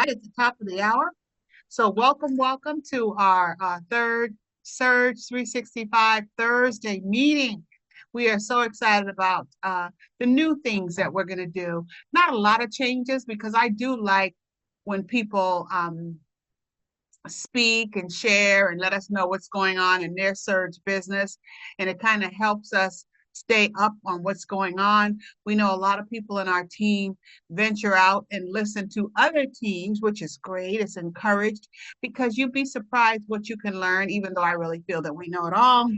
Right at the top of the hour. So welcome to our third Surge 365 Thursday meeting. We are so excited about the new things that we're going to do. Not a lot of changes because I do like when people speak and share and let us know what's going on in their Surge business. And it kind of helps us stay up on what's going on. We know a lot of people in our team venture out and listen to other teams, which is great. It's encouraged because you'd be surprised what you can learn, even though I really feel that we know it all.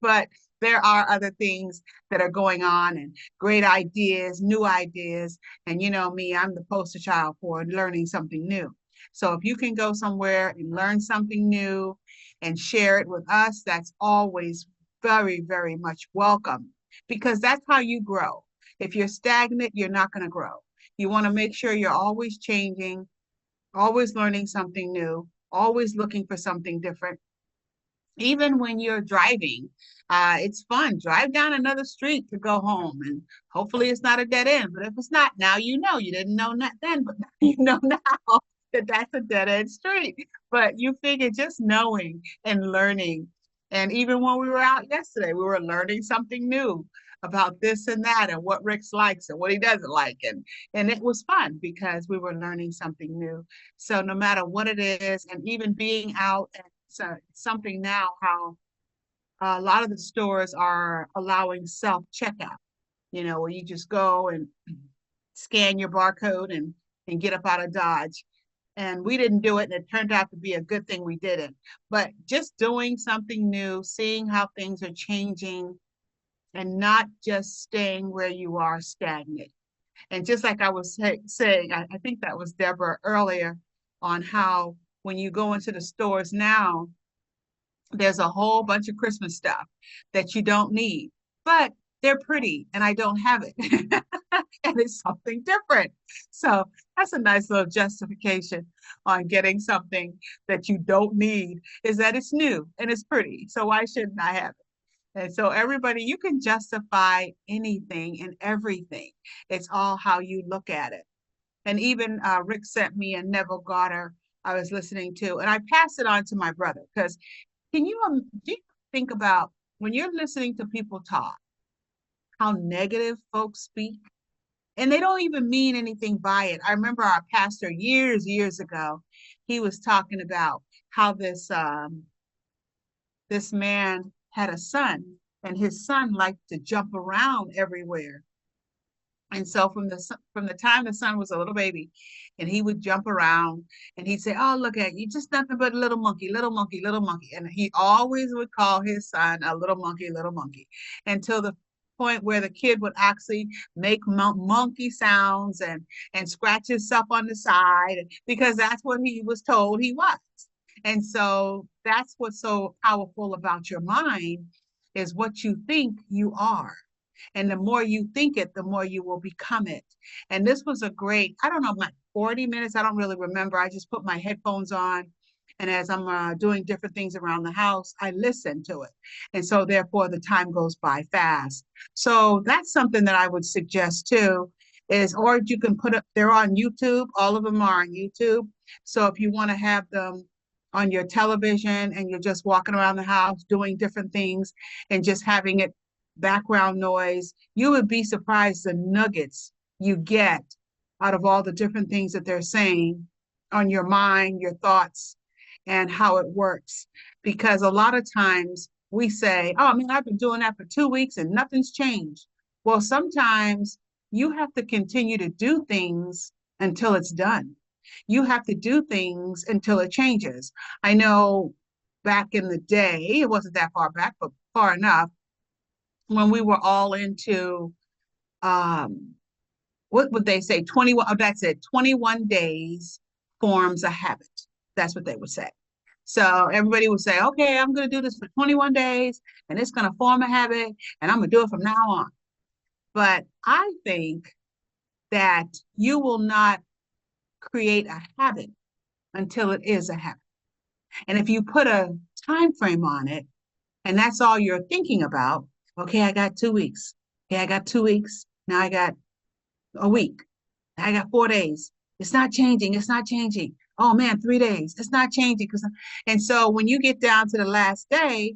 But there are other things that are going on and great ideas, new ideas. And you know me, I'm the poster child for learning something new. So if you can go somewhere and learn something new and share it with us, that's always very, very much welcome because that's how you grow. If you're stagnant, you're not going to grow. You want to make sure you're always changing, always learning something new, always looking for something different. Even when you're driving, it's fun. Drive down another street to go home, and hopefully it's not a dead end. But if it's not, now you know. You didn't know that then, but now you know now that that's a dead end street. But you figure just knowing and learning. And even when we were out yesterday, we were learning something new about this and that and what Rick's likes and what he doesn't like. And it was fun because we were learning something new. So no matter what it is, and even being out and so something now how a lot of the stores are allowing self checkout, where you just go and scan your barcode and get up out of Dodge. And we didn't do it, and it turned out to be a good thing we didn't. But just doing something new, seeing how things are changing, and not just staying where you are stagnant. And just like I was saying, I think that was Deborah earlier on how when you go into the stores now, there's a whole bunch of Christmas stuff that you don't need, but they're pretty and I don't have it. And it's something different. So that's a nice little justification on getting something that you don't need is that it's new and it's pretty. So why shouldn't I have it? And so everybody, you can justify anything and everything. It's all how you look at it. And even Rick sent me a Neville Goddard I was listening to, and I passed it on to my brother because do you think about when you're listening to people talk, how negative folks speak? And they don't even mean anything by it. I remember our pastor years ago, he was talking about how this man had a son, and his son liked to jump around everywhere. And so from the time the son was a little baby, and he would jump around and he'd say, "Oh, look at you, just nothing but a little monkey, little monkey, little monkey." And he always would call his son a little monkey, until the point where the kid would actually make monkey sounds and scratch himself on the side because that's what he was told he was. And so that's what's so powerful about your mind is what you think you are. And the more you think it, the more you will become it. And this was a great, I don't know, like 40 minutes. I don't really remember. I just put my headphones on. And as I'm doing different things around the house, I listen to it. And so therefore the time goes by fast. So that's something that I would suggest too is, or you can put up, they're on YouTube. All of them are on YouTube. So if you want to have them on your television and you're just walking around the house doing different things and just having it background noise, you would be surprised the nuggets you get out of all the different things that they're saying on your mind, your thoughts, and how it works. Because a lot of times we say, "Oh, man, I've been doing that for 2 weeks and nothing's changed." Well, sometimes you have to continue to do things until it's done. You have to do things until it changes. I know back in the day, it wasn't that far back, but far enough, when we were all into what would they say? 21, oh, that's it, 21 days forms a habit. That's what they would say. So everybody would say, "Okay, I'm going to do this for 21 days and it's going to form a habit and I'm going to do it from now on." But I think that you will not create a habit until it is a habit. And if you put a time frame on it and that's all you're thinking about, okay, I got 2 weeks. Okay, I got 2 weeks. Now I got a week. I got 4 days. It's not changing. It's not changing. Oh man, 3 days. It's not changing. And so when you get down to the last day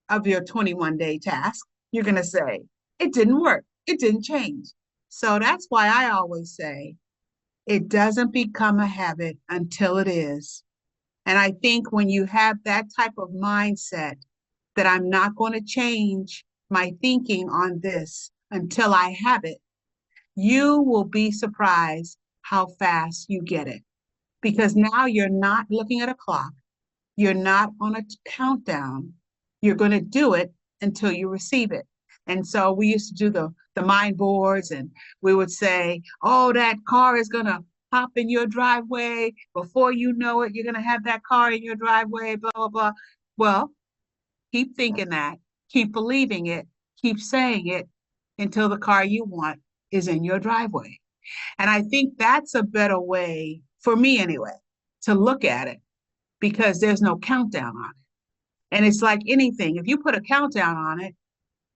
of your 21-day task, you're going to say, it didn't work. It didn't change. So that's why I always say it doesn't become a habit until it is. And I think when you have that type of mindset that I'm not going to change my thinking on this until I have it, you will be surprised how fast you get it. Because now you're not looking at a clock, you're not on a countdown. You're going to do it until you receive it. And so we used to do the mind boards, and we would say, oh, that car is going to pop in your driveway. Before you know it, you're going to have that car in your driveway, blah, blah, blah. Well, keep thinking that, keep believing it, keep saying it until the car you want is in your driveway. And I think that's a better way, for me anyway, to look at it because there's no countdown on it. And it's like anything, if you put a countdown on it,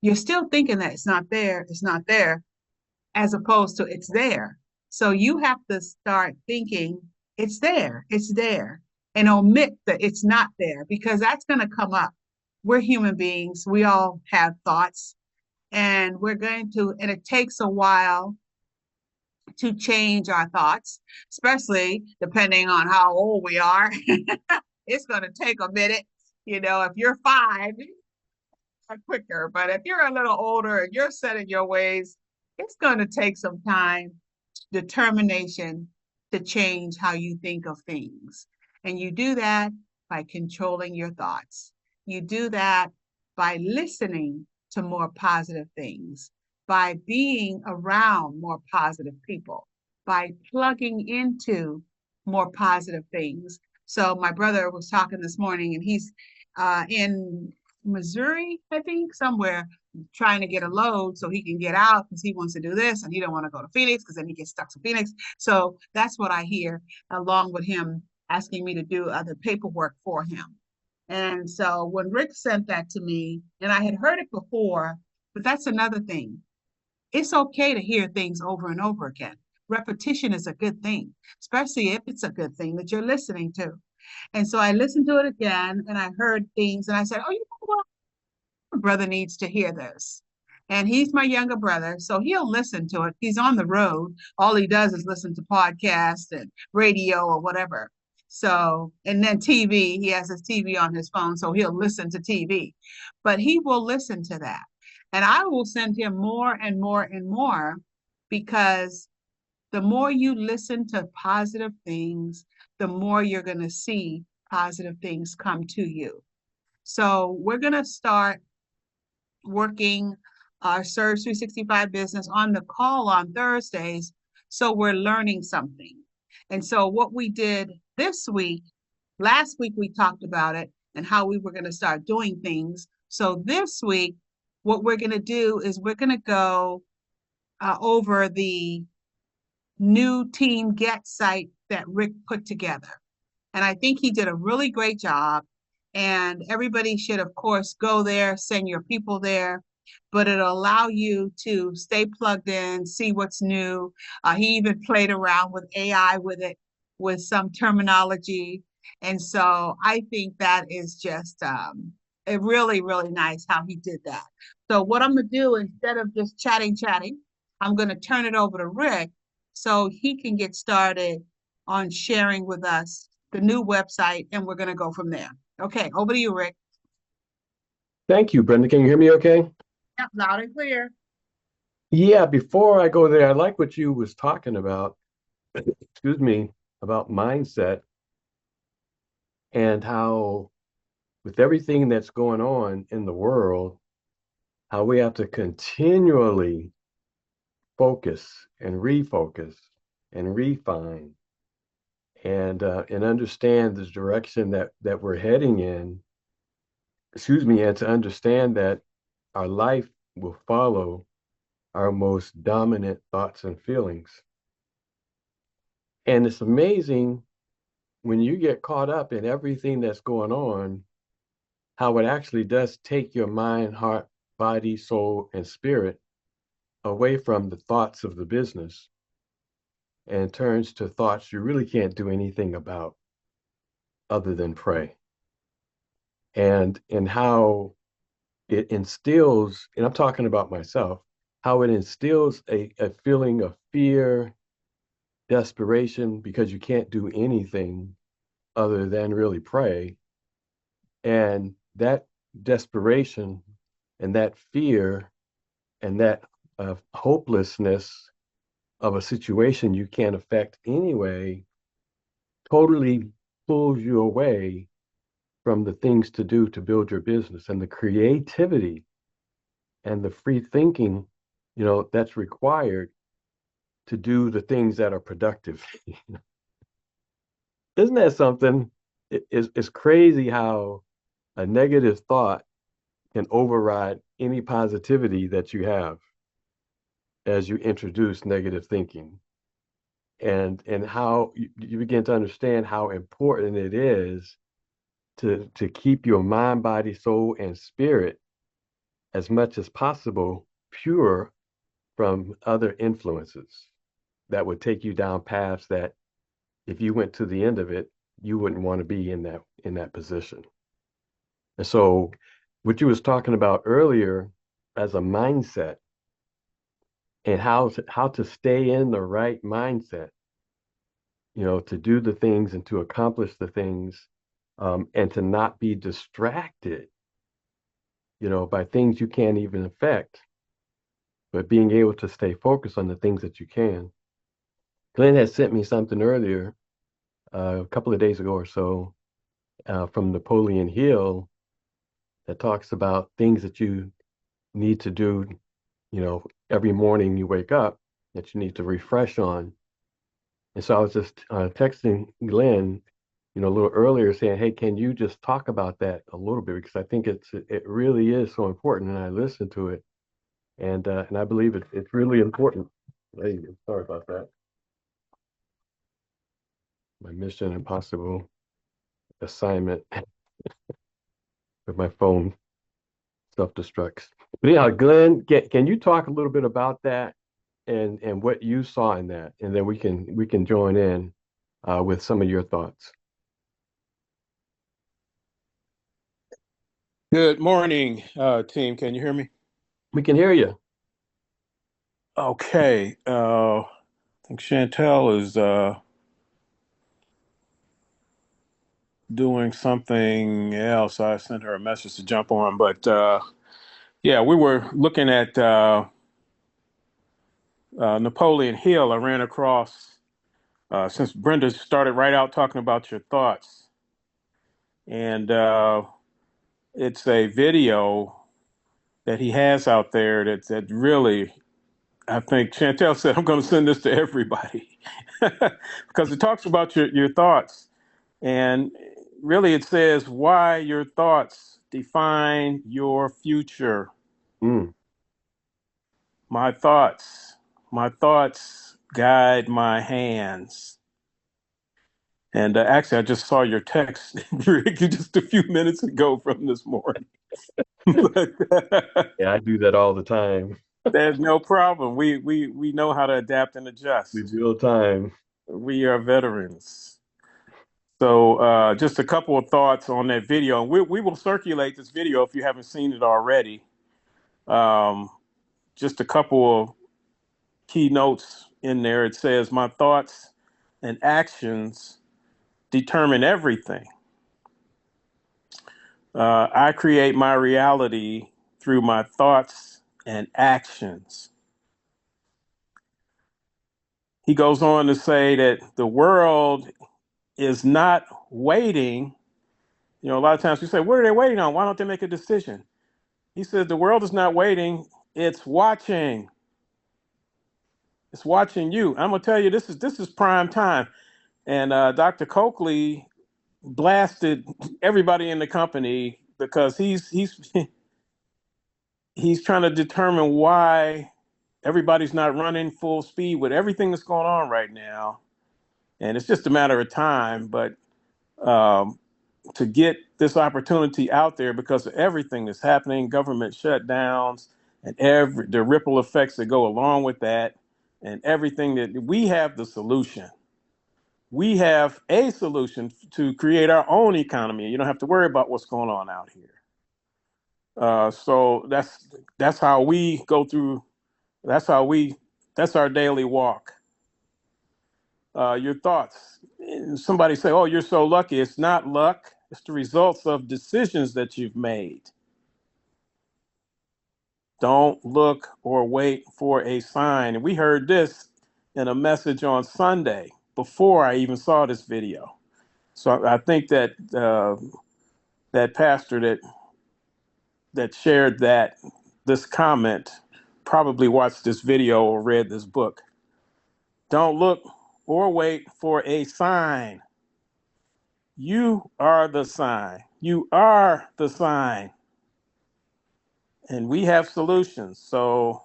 you're still thinking that it's not there, as opposed to it's there. So you have to start thinking it's there, and omit that it's not there because that's going to come up. We're human beings, we all have thoughts, and and it takes a while to change our thoughts, especially depending on how old we are. It's going to take a minute. If you're 5, quicker. But if you're a little older and you're set in your ways, it's going to take some time, determination to change how you think of things. And you do that by controlling your thoughts. You do that by listening to more positive things, by being around more positive people, by plugging into more positive things. So my brother was talking this morning, and he's in Missouri, I think, somewhere, trying to get a load so he can get out because he wants to do this and he don't want to go to Phoenix because then he gets stuck in Phoenix. So that's what I hear, along with him asking me to do other paperwork for him. And so when Rick sent that to me, and I had heard it before, but that's another thing. It's okay to hear things over and over again. Repetition is a good thing, especially if it's a good thing that you're listening to. And so I listened to it again and I heard things and I said, oh, you know what? My brother needs to hear this. And he's my younger brother, so he'll listen to it. He's on the road. All he does is listen to podcasts and radio or whatever. So, and then TV, he has his TV on his phone, so he'll listen to TV. But he will listen to that. And I will send him more and more and more because the more you listen to positive things, the more you're going to see positive things come to you. So we're going to start working our Surge 365 business on the call on Thursdays. So we're learning something. And so what we did this week, last week we talked about it and how we were going to start doing things. So this week, what we're going to do is we're going to go over the new Team Get site that Rick put together. And I think he did a really great job. And everybody should, of course, go there, send your people there, but it'll allow you to stay plugged in, see what's new. He even played around with AI with it, with some terminology. And so I think that is just really, really nice how he did that. So what I'm going to do, instead of just chatting, I'm going to turn it over to Rick so he can get started on sharing with us the new website, and we're going to go from there. Okay, over to you, Rick. Thank you, Brenda. Can you hear me okay? Yep, loud and clear. Yeah, before I go there, I like what you was talking about, excuse me, about mindset and how with everything that's going on in the world, how we have to continually focus and refocus and refine and understand the direction that we're heading in, excuse me, and to understand that our life will follow our most dominant thoughts and feelings. And it's amazing when you get caught up in everything that's going on, how it actually does take your mind, heart, body, soul, and spirit away from the thoughts of the business. and turns to thoughts you really can't do anything about other than pray. And how it instills, and I'm talking about myself, how it instills a feeling of fear, desperation, because you can't do anything other than really pray. And that desperation and that fear and that hopelessness of a situation you can't affect anyway totally pulls you away from the things to do to build your business and the creativity and the free thinking, that's required to do the things that are productive. Isn't that something? It's crazy how a negative thought can override any positivity that you have as you introduce negative thinking, and how you begin to understand how important it is to keep your mind, body, soul, and spirit as much as possible pure from other influences that would take you down paths that if you went to the end of it, you wouldn't want to be in that position. And so what you was talking about earlier as a mindset and how to stay in the right mindset, to do the things and to accomplish the things, and to not be distracted, by things you can't even affect, but being able to stay focused on the things that you can. Glenn had sent me something earlier, a couple of days ago or so, from Napoleon Hill that talks about things that you need to do, every morning you wake up that you need to refresh on. And so I was just texting Glenn, a little earlier saying, hey, can you just talk about that a little bit? Because I think it really is so important. And I listened to it and I believe it's really important. Hey, sorry about that. My Mission Impossible assignment with my phone self-destructs. But yeah, Glenn, can you talk a little bit about that and what you saw in that, and then we can join in with some of your thoughts. Good morning, team. Can you hear me? We can hear you. Okay. I think Chantel is doing something else. I sent her a message to jump on, but yeah, we were looking at Napoleon Hill. I ran across since Brenda started right out talking about your thoughts, and it's a video that he has out there that really I think Chantel said, I'm going to send this to everybody because it talks about your thoughts. And really, it says why your thoughts define your future. Mm. My thoughts guide my hands. And actually, I just saw your text, Rick, just a few minutes ago from this morning. But Yeah, I do that all the time. there's no problem. We know how to adapt and We adjust. real time. We are veterans. So just a couple of thoughts on that video. We will circulate this video if you haven't seen it already. Um, just a couple of key notes in there. It says, my thoughts and actions determine everything. I create my reality through my thoughts and actions. He goes on to say that the world is not waiting. A lot of times we say, what are they waiting on? Why don't they make a decision? He says the world is not waiting, it's watching. It's watching you. I'm gonna tell you, this is prime time. And Dr. Coakley blasted everybody in the company because he's he's trying to determine why everybody's not running full speed with everything that's going on right now. And it's just a matter of time, but um, to get this opportunity out there because of everything that's happening, government shutdowns, and the ripple effects that go along with that. and everything that we have the solution. We have a solution to create our own economy. You don't have to worry about what's going on out here. So that's how we go through. That's how we. That's our daily walk. Your thoughts. And somebody say, "Oh, you're so lucky." It's not luck. It's the results of decisions that you've made. Don't look or wait for a sign. And we heard this in a message on Sunday before I even saw this video. So I think that that pastor that shared this comment probably watched this video or read this book. Don't look or wait for a sign. You are the sign. You are the sign. And we have solutions. So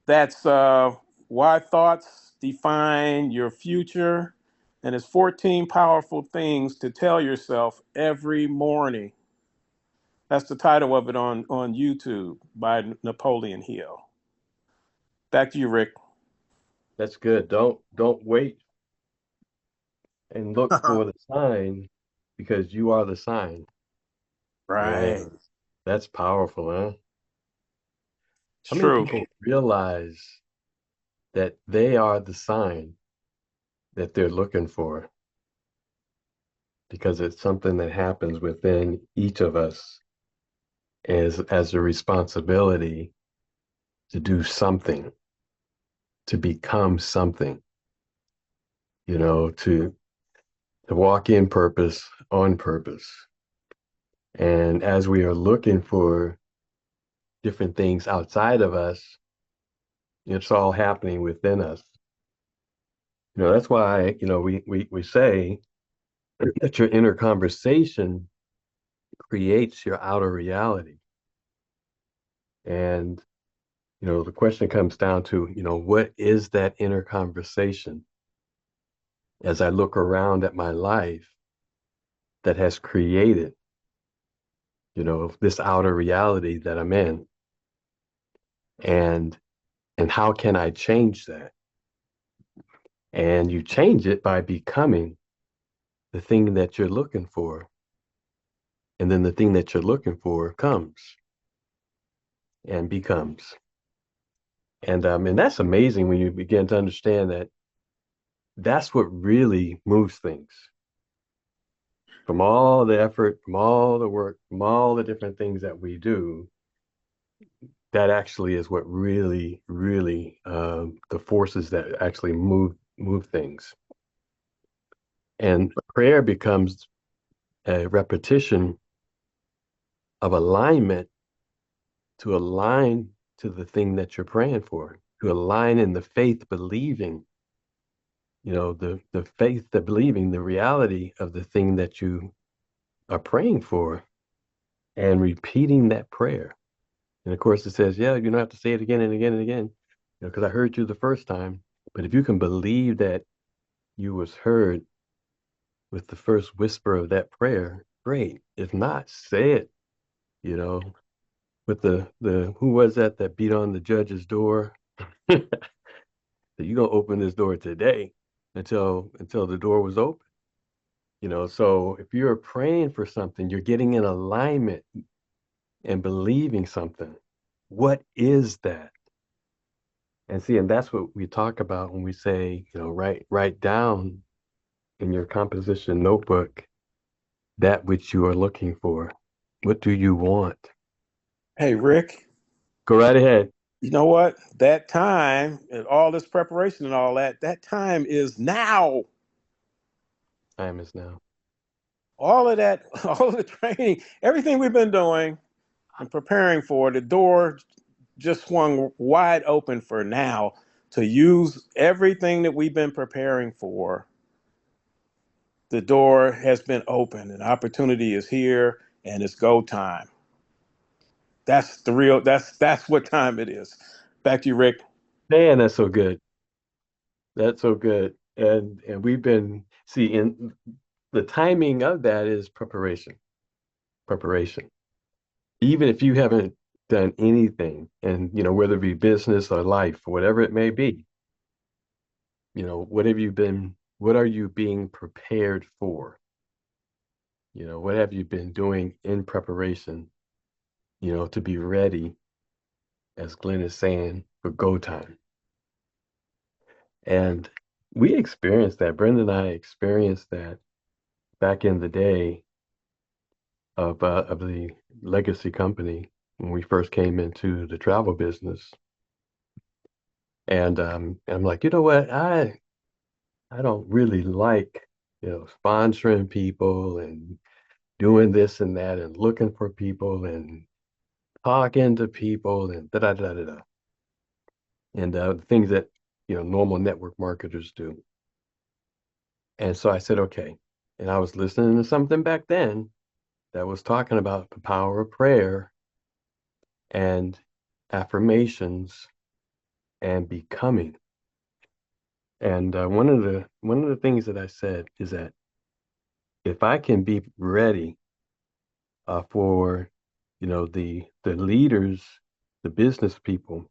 that's why thoughts define your future. And it's 14 powerful things to tell yourself every morning. That's the title of it on YouTube by Napoleon Hill. Back to you, Rick. That's good. Don't wait and look for the sign because you are the sign. Right. Man, that's powerful, huh? It's How many true. people realize that they are the sign that they're looking for? Because it's something that happens within each of us as a responsibility to do something, to become something, to walk in purpose, on purpose. And as we are looking for different things outside of us, it's all happening within us. That's why, we say that your inner conversation creates your outer reality. And, the question comes down to, what is that inner conversation as I look around at my life that has created, this outer reality that I'm in? And how can I change that? And you change it by becoming the thing that you're looking for. And then the thing that you're looking for comes and becomes. And that's amazing when you begin to understand that that's what really moves things. From all the effort, from all the work, from all the different things that we do, that actually is what really, really the forces that actually move things. And prayer becomes a repetition of alignment to align to the thing that you're praying for, to align in the faith, believing, the faith, the believing the reality of the thing that you are praying for and repeating that prayer. And of course, it says, yeah, you don't have to say it again and again and again, because I heard you the first time. But if you can believe that you was heard with the first whisper of that prayer, great. If not, say it, you know, with the who was that beat on the judge's door? That you gonna open this door today until the door was open. So if you're praying for something, you're getting in alignment and believing something. What is that? And see, and that's what we talk about when we say, write down in your composition notebook that which you are looking for. What do you want? Hey, Rick, Go right ahead. you know what? That time and all this preparation and all that time is now. Time is now. All of that, all of the training, everything we've been doing and preparing for, the door just swung wide open for now to use everything that we've been preparing for. The door has been open and opportunity is here and it's go time. That's what time it is. Back to you, Rick. Man, that's so good. That's so good. And we've been in the timing of that is preparation. Preparation. Even if you haven't done anything, and whether it be business or life or whatever it may be, what are you being prepared for? What have you been doing in preparation, to be ready, as Glenn is saying, for go time? And we experienced that. Brenda and I experienced that back in the day of the legacy company when we first came into the travel business. And I'm like, you know what? I don't really like, sponsoring people and doing this and that and looking for people and talking to people and da da da da da. And the things that, normal network marketers do. And so I said, okay. And I was listening to something back then that was talking about the power of prayer and affirmations and becoming. And one of the things that I said is that if I can be ready for the leaders, the business people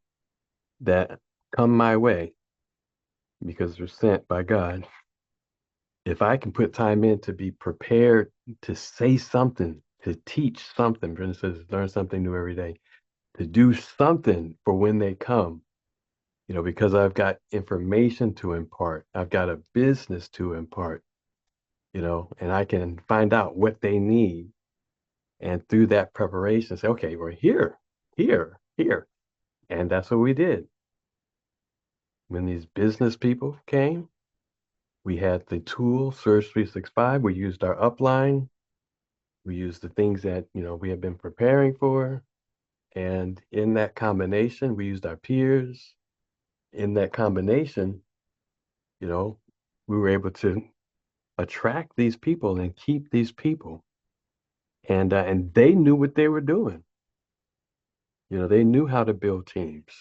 that come my way because they're sent by God, if I can put time in to be prepared to say something, to teach something, Brenda says, learn something new every day, to do something for when they come, because I've got information to impart, I've got a business to impart, and I can find out what they need. And through that preparation, say, okay, we're here, here, here. And that's what we did. When these business people came, we had the tool, Surge 365. We used our upline. We used the things that, we had been preparing for. And in that combination, we used our peers. In that combination, you know, we were able to attract these people and keep these people. And they knew what they were doing. They knew how to build teams.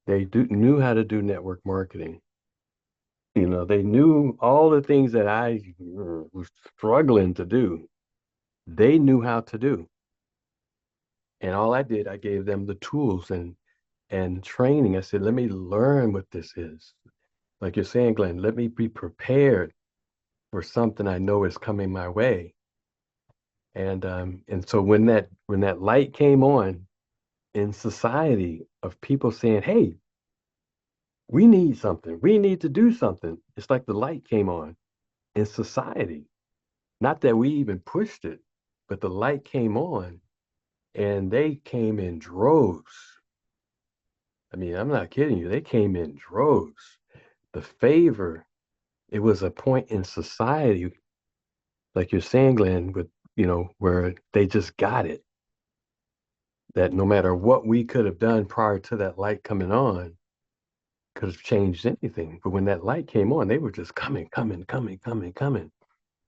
Knew how to do network marketing. They knew all the things that I was struggling to do. They knew how to do. And all I did, I gave them the tools and training. I said, let me learn what this is. Like you're saying, Glenn, let me be prepared for something I know is coming my way. And so when that light came on in society of people saying, hey, we need something, we need to do something. It's like the light came on in society. Not that we even pushed it, but the light came on and they came in droves. I mean, I'm not kidding you. They came in droves. The favor, it was a point in society, like you're saying, Glenn, with, where they just got it. That no matter what we could have done prior to that light coming on, could have changed anything. But when that light came on, they were just coming, coming, coming, coming, coming,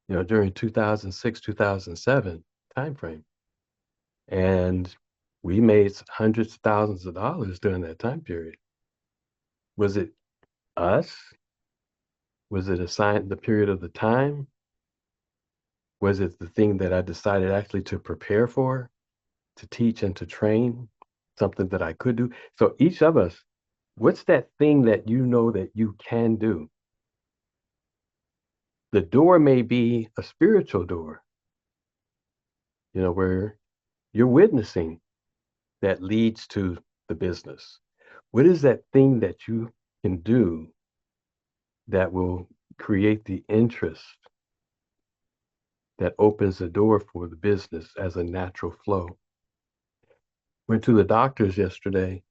during 2006, 2007 timeframe. And we made hundreds of thousands of dollars during that time period. Was it us? Was it assigned the period of the time? Was it the thing that I decided actually to prepare for, to teach and to train, something that I could do? So each of us, what's that thing that you know that you can do? The door may be a spiritual door, where you're witnessing that leads to the business. What is that thing that you can do that will create the interest that opens the door for the business as a natural flow? Went to the doctors yesterday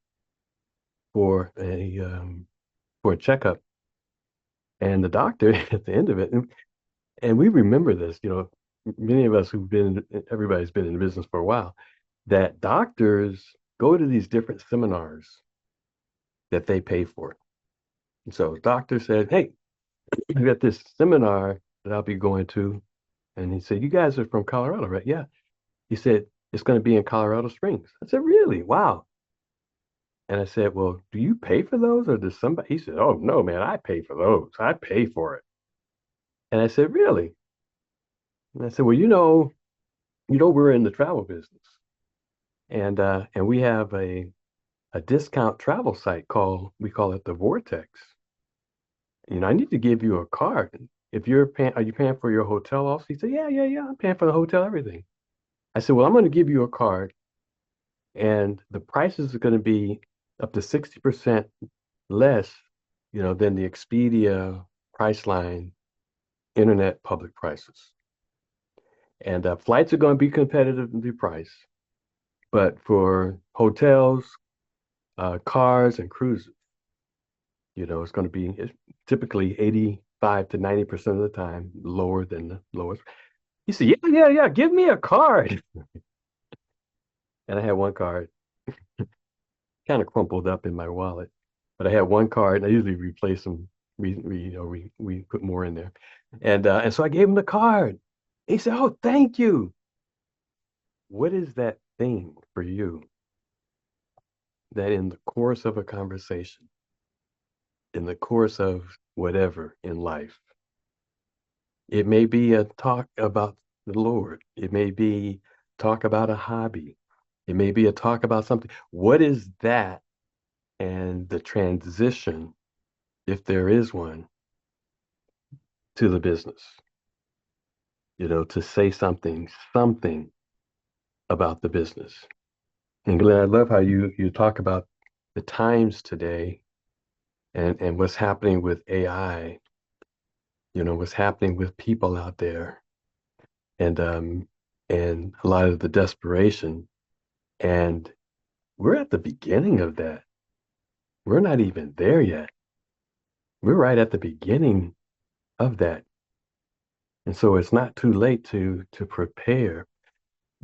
for a checkup, and the doctor at the end of it, and we remember this, many of us everybody's been in business for a while, that doctors go to these different seminars that they pay for. And so the doctor said, hey, we got this seminar that I'll be going to. And he said, you guys are from Colorado, right? Yeah. He said, it's going to be in Colorado Springs. I said, really? Wow. And I said, well, do you pay for those or does somebody? He said, oh, no, man, I pay for those. I pay for it. And I said, really? And I said, well, we're in the travel business. And we have a discount travel site we call it the Vortex. I need to give you a card. If you're paying, are you paying for your hotel also? He said, yeah, yeah, yeah, I'm paying for the hotel, everything. I said, well, I'm going to give you a card and the prices are going to be up to 60% less, than the Expedia Priceline internet public prices. And flights are going to be competitively priced, but for hotels, cars, and cruises, it's going to be typically 85 to 90% of the time lower than the lowest. He said, yeah, yeah, yeah, give me a card. And I had one card kind of crumpled up in my wallet, but I had one card and I usually replace them. We put more in there. And so I gave him the card. He said, oh, thank you. What is that thing for you that in the course of a conversation, in the course of whatever in life, it may be a talk about the Lord. It may be talk about a hobby. It may be a talk about something. What is that and the transition, if there is one, to the business? To say something about the business. And Glenn, I love how you talk about the times today and what's happening with AI, what's happening with people out there and a lot of the desperation. And we're at the beginning of that. We're not even there yet. We're right at the beginning of that. And so it's not too late to prepare.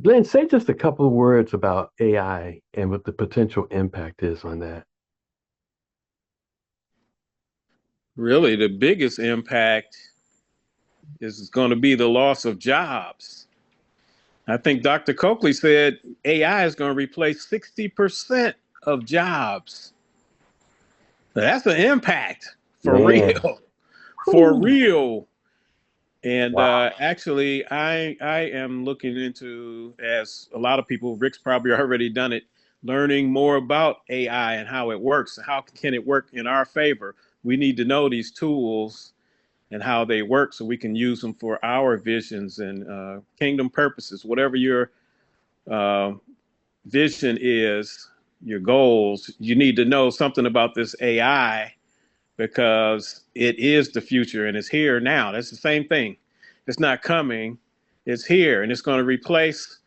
Glenn, say just a couple of words about AI and what the potential impact is on that. Really, the biggest impact is going to be the loss of jobs. I think Dr. Coakley said AI is going to replace 60% of jobs. That's an impact for Man, real, for whew, real. And wow. actually, I am looking into, as a lot of people, Rick's probably already done it, learning more about AI and how it works and how can it work in our favor. We need to know these tools and how they work so we can use them for our visions and kingdom purposes, whatever your uh, vision is, your goals. You need to know something about this AI because it is the future and it's here now. That's the same thing. It's not coming, it's here, and it's going to replace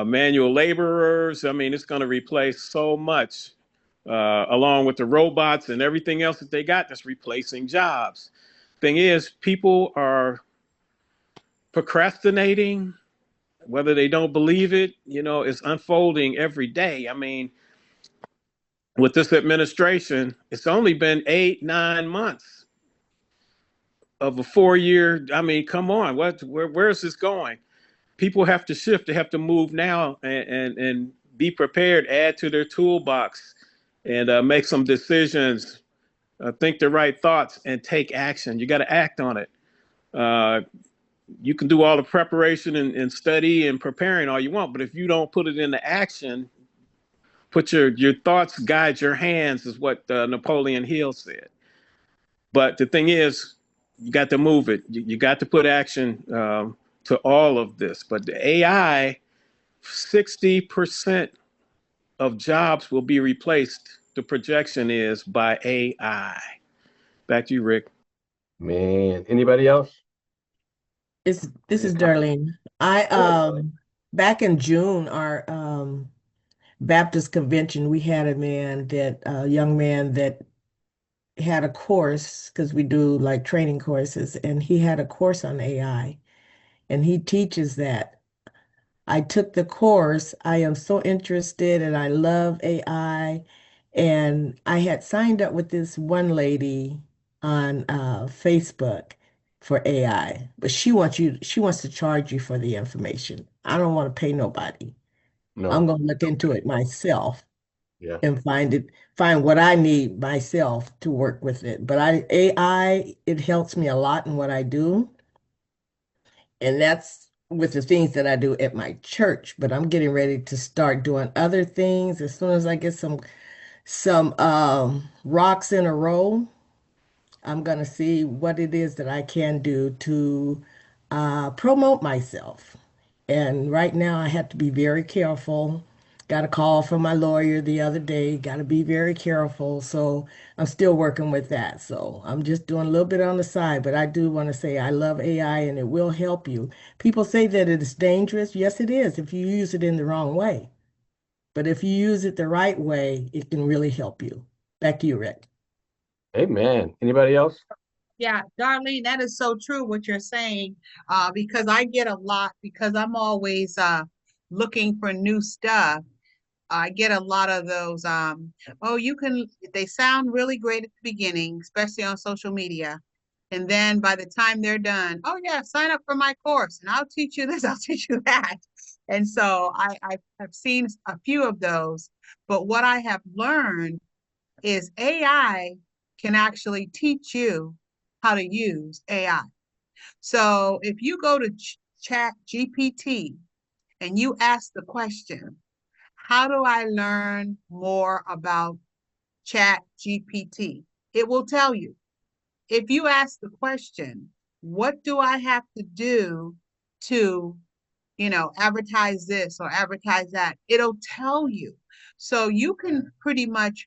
manual laborers. I mean, it's going to replace so much, along with the robots and everything else that they got that's replacing jobs. Thing is, people are procrastinating, whether they don't believe it, it's unfolding every day. I mean, with this administration, it's only been 8, 9 months of a 4 year. I mean, come on, where is this going? People have to shift. They have to move now and be prepared, add to their toolbox and make some decisions, think the right thoughts and take action. You got to act on it. Uh, you can do all the preparation and study and preparing all you want, but if you don't put it into action, put your thoughts guide your hands is what Napoleon Hill said. But the thing is, you got to move it. You got to put action to all of this. But the AI, 60% of jobs will be replaced. The projection is by AI. Back to you, Rick. Man, anybody else? This is Darlene. I back in June, our Baptist convention, we had a young man that had a course because we do like training courses, and he had a course on AI, and he teaches that. I took the course. I am so interested and I love AI. And I had signed up with this one lady on Facebook for AI, but she wants to charge you for the information. I don't want to pay nobody. I'm No. gonna look into it myself Yeah. and find what I need myself to work with it. But AI, it helps me a lot in what I do. And that's with the things that I do at my church, but I'm getting ready to start doing other things as soon as I get some rocks in a row. I'm going to see what it is that I can do to promote myself. And right now, I have to be very careful. Got a call from my lawyer the other day. Got to be very careful. So I'm still working with that. So I'm just doing a little bit on the side. But I do want to say I love AI and it will help you. People say that it is dangerous. Yes, it is if you use it in the wrong way. But if you use it the right way, it can really help you. Back to you, Rick. Amen. Anybody else? Yeah, Darlene, that is so true what you're saying. Because I get a lot because I'm always looking for new stuff. I get a lot of those. Oh, they sound really great at the beginning, especially on social media. And then by the time they're done, oh yeah, sign up for my course and I'll teach you this, I'll teach you that. And so I have seen a few of those. But what I have learned is AI can actually teach you how to use AI. So if you go to chat GPT and you ask the question, how do I learn more about chat GPT? It will tell you. If you ask the question, what do I have to do to, advertise this or advertise that? It'll tell you. So you can pretty much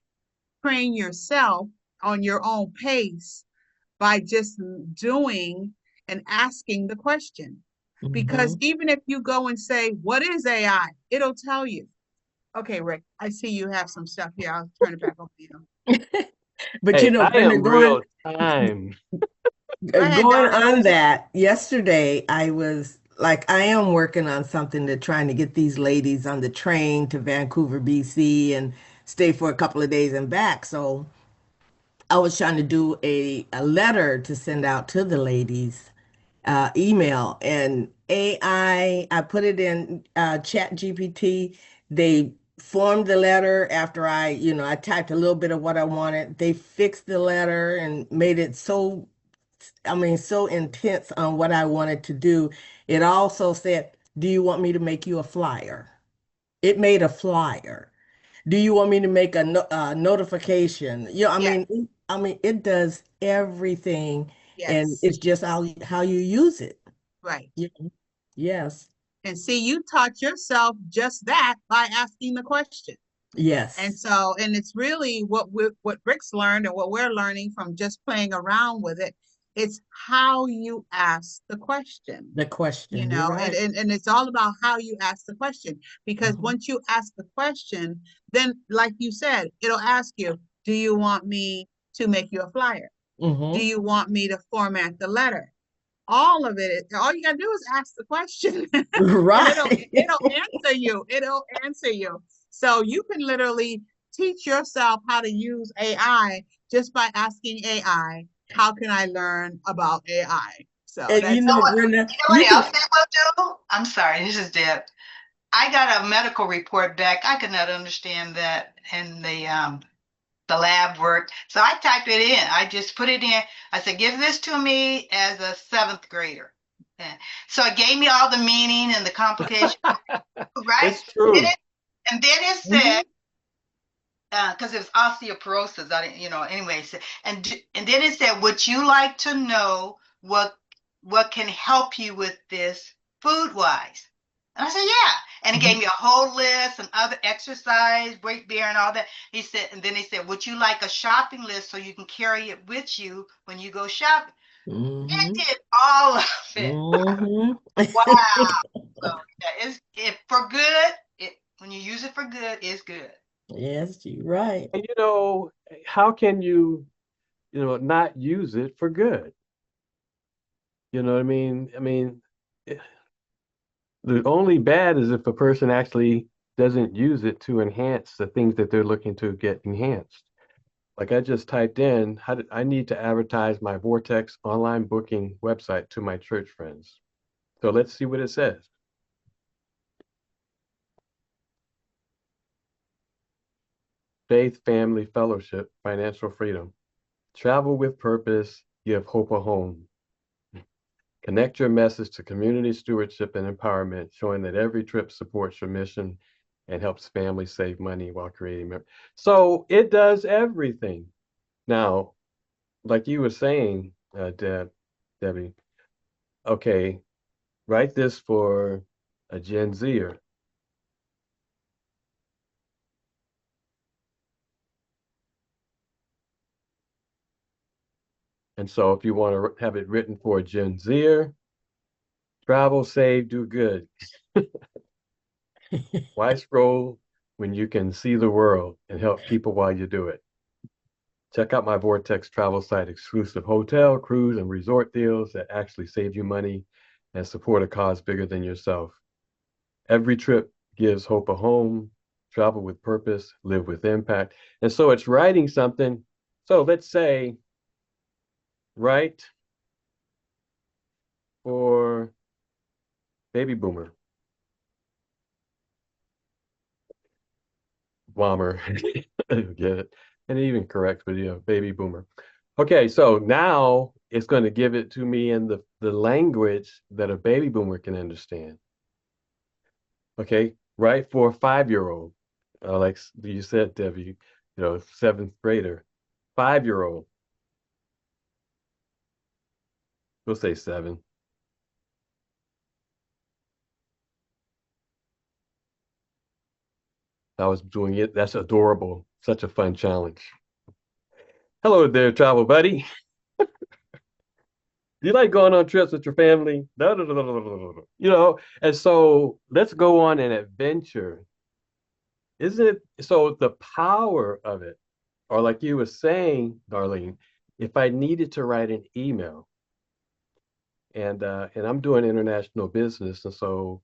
train yourself on your own pace by just doing and asking the question. Because Hmm. even if you go and say, what is AI? It'll tell you. Okay, Rick, I see you have some stuff here. I'll turn it back over to you. But Hey, I Brenda, am real time. Go ahead, going Darlene. on that, yesterday I was like, I am working on something to trying to get these ladies on the train to Vancouver, BC, and stay for a couple of days and back. So I was trying to do a letter to send out to the ladies, email and I put it in chat GPT. They formed the letter after I typed a little bit of what I wanted. They fixed the letter and made it so, I mean, so intense on what I wanted to do. It also said, do you want me to make you a flyer? It made a flyer. Do you want me to make a notification? Yes, I mean, it does everything, and yes, it's just how you use it. right. Yeah. Yes. And see, you taught yourself just that by asking the question. And Yes. so, and it's really what Rick's learned and what we're learning from just playing around with it. It's how you ask the question. The question. You're right. And it's all about how you ask the question. Because Hmm. once you ask the question, then like you said, it'll ask you, do you want me to make you a flyer? Do Hmm. you want me to format the letter? All of it, all you gotta do is ask the question and Right. it'll answer you. It'll answer you. So you can literally teach yourself how to use AI just by asking AI, how can I learn about AI? So And that's Brenda, You know you what else can. they will do? I'm sorry, this is Deb. I got a medical report back. I could not understand that in the lab work. So I typed it in. I just put it in. I said, give this to me as a seventh grader. Yeah. So it gave me all the meaning and the complication, right? It's true. And then it said, Mhm. because it was osteoporosis. I didn't, anyway. And then it said, would you like to know what can help you with this food wise? And I said, yeah. And he gave Mhm. me a whole list and other exercise, weight bearing, all that. He said, and then he said, would you like a shopping list so you can carry it with you when you go shopping? And it Mhm. did all of it. Mhm. Wow. So yeah, it's for good. When you use it for good, it's good. Yes, you're right. And how can not use it for good? You know what I mean? Eh, the only bad is if a person actually doesn't use it to enhance the things that they're looking to get enhanced. Like I just typed in, I need to advertise my Vortex online booking website to my church friends. So let's see what it says. Faith, family, fellowship, financial freedom. Travel with purpose, give hope a home. Connect your message to community stewardship and empowerment, showing that every trip supports your mission and helps families save money while creating. So it does everything. Now, like you were saying, Debbie, okay, write this for a Gen Zer. And so if you want to have it written for a Gen Zer, travel, save, do good. Why scroll when you can see the world and help people while you do it? Check out my Vortex travel site exclusive hotel, cruise, and resort deals that actually save you money and support a cause bigger than yourself. Every trip gives hope a home, travel with purpose, live with impact. And so it's writing something. So let's say, write for baby boomer, bomber, get it? And even correct video, baby boomer. Okay, so now it's going to give it to me in the language that a baby boomer can understand. Okay, right for a 5-year-old, like you said, Debbie, seventh grader, 5-year-old, we'll say 7. I was doing it. That's adorable. Such a fun challenge. Hello there, travel buddy. Do you like going on trips with your family? No, no, no, no, no, no, no, no. And so let's go on an adventure. Isn't it? So the power of it, or like you were saying, Darlene, if I needed to write an email, and I'm doing international business, and so,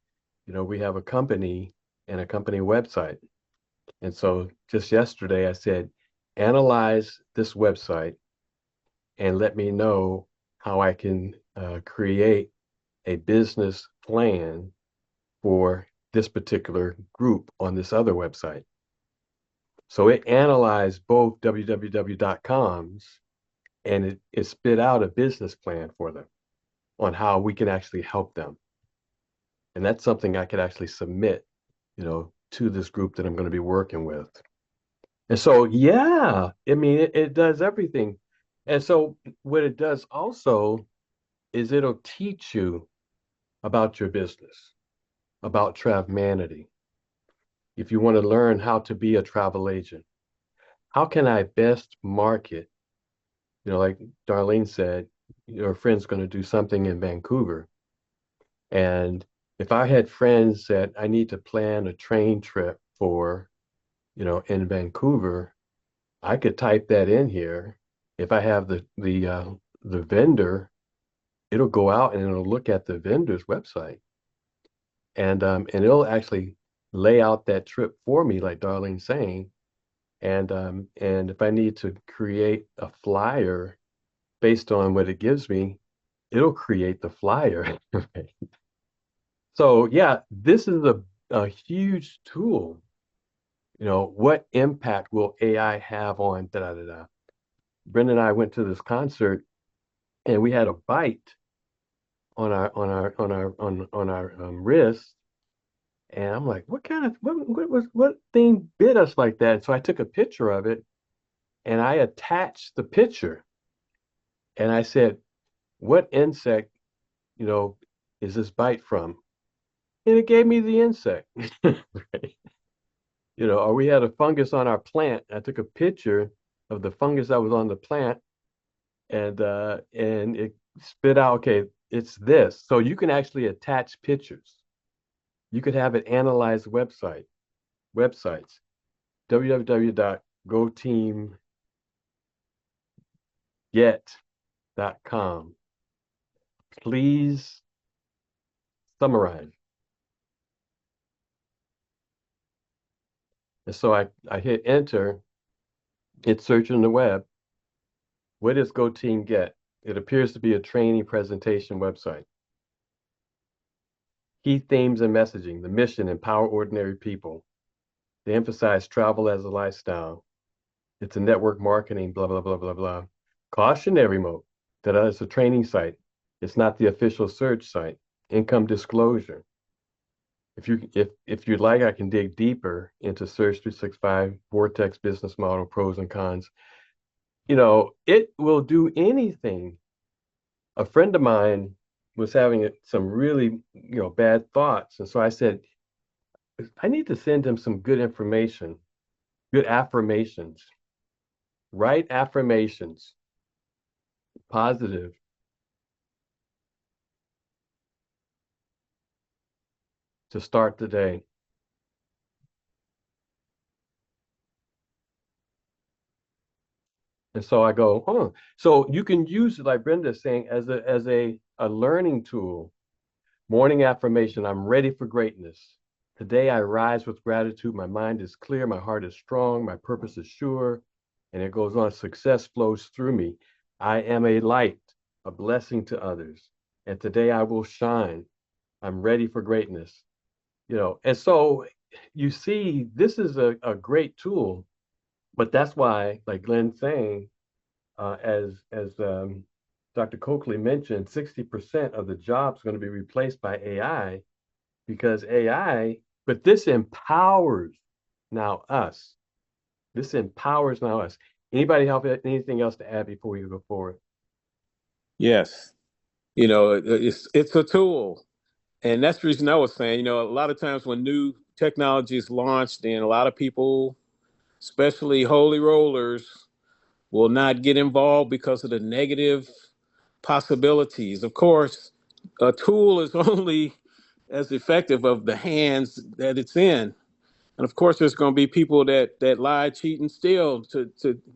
we have a company and a company website. And so just yesterday I said, analyze this website and let me know how I can create a business plan for this particular group on this other website. So it analyzed both www.coms and it spit out a business plan for them on how we can actually help them. And that's something I could actually submit, to this group that I'm going to be working with. And so, yeah, I mean, it does everything. And so, what it does also is it'll teach you about your business, about Travmanity. If you want to learn how to be a travel agent, how can I best market? Like Darlene said, your friend's going to do something in Vancouver. And if I had friends that I need to plan a train trip for, in Vancouver, I could type that in here. If I have the vendor, it'll go out and it'll look at the vendor's website, and it'll actually lay out that trip for me, like Darlene's saying. And if I need to create a flyer based on what it gives me, it'll create the flyer. So yeah, this is a huge tool. What impact will AI have on da da da da? Brenda and I went to this concert and we had a bite on our wrist, and I'm like, what thing bit us like that? So I took a picture of it and I attached the picture and I said, what insect, you know, is this bite from? And it gave me the insect. Right? Or we had a fungus on our plant. I took a picture of the fungus that was on the plant, and it spit out, okay, it's this. So you can actually attach pictures. You could have it analyze websites, www.goteamget.com. Please summarize. And so I hit enter. It's searching the web. What is Go Team Get? It appears to be a training presentation website. Key themes and messaging: the mission, empower ordinary people. They emphasize travel as a lifestyle. It's a network marketing, blah, blah, blah, blah, blah. Cautionary mode, that it's a training site. It's not the official search site. Income disclosure. If you'd like, I can dig deeper into Search 365, Vortex business model, pros and cons. it will do anything. A friend of mine was having some really, bad thoughts. And so I said, I need to send him some good information, good affirmations, right affirmations, positive, to start the day. And so I go, So you can use it, like Brenda's saying, as a learning tool. Morning affirmation, I'm ready for greatness. Today I rise with gratitude. My mind is clear, my heart is strong, my purpose is sure. And it goes on, success flows through me. I am a light, a blessing to others. And today I will shine. I'm ready for greatness. And so you see, this is a great tool, but that's why, like Glenn's saying, as Dr. Coakley mentioned, 60% of the jobs are going to be replaced by AI, because AI, but this empowers now us. This empowers now us. Anybody have anything else to add before we go forward? Yes. It's a tool. And that's the reason I was saying, a lot of times when new technology is launched, and a lot of people, especially holy rollers, will not get involved because of the negative possibilities. Of course, a tool is only as effective of the hands that it's in. And of course, there's going to be people that lie, cheat, and steal to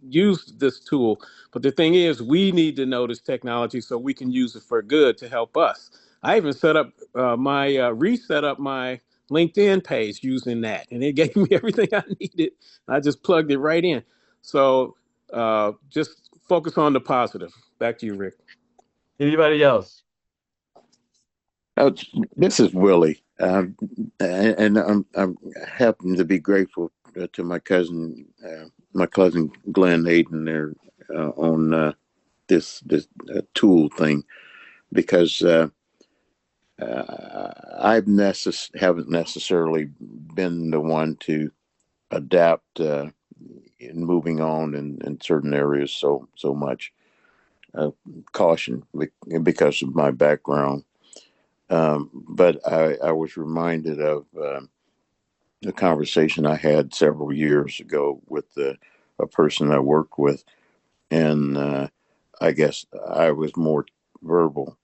use this tool. But the thing is, we need to know this technology so we can use it for good to help us. I even set up reset up my LinkedIn page using that, and it gave me everything I needed. I just plugged it right in. So just focus on the positive. Back to you, Rick. Anybody else? Oh, this is Willie, and I'm happen to be grateful to my cousin Glenn Aiden there on this tool thing, because haven't necessarily been the one to adapt in moving on in certain areas so much. Caution because of my background. But I was reminded of a conversation I had several years ago with a person I worked with, and I guess I was more verbal.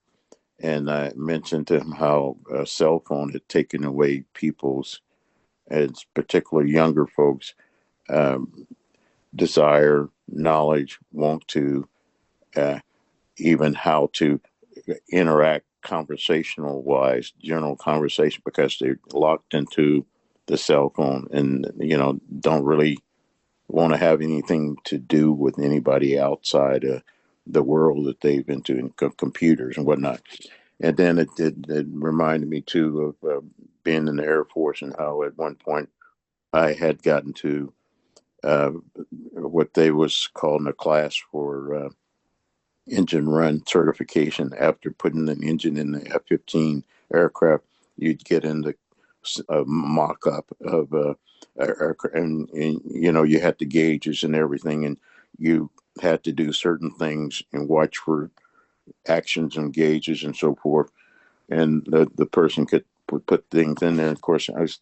And I mentioned to him how a cell phone had taken away people's, and particularly younger folks, um, desire, knowledge, want to, uh, even how to interact conversational wise, general conversation, because they're locked into the cell phone and don't really want to have anything to do with anybody outside of the world that they've been to, in computers and whatnot. And then it reminded me too of being in the Air Force, and how at one point I had gotten to uh, what they was calling a class for engine run certification. After putting an engine in the F-15 aircraft, you'd get into a mock-up of aircraft, and you had the gauges and everything, and you had to do certain things and watch for actions and gauges and so forth. And the person could put things in there. Of course, I was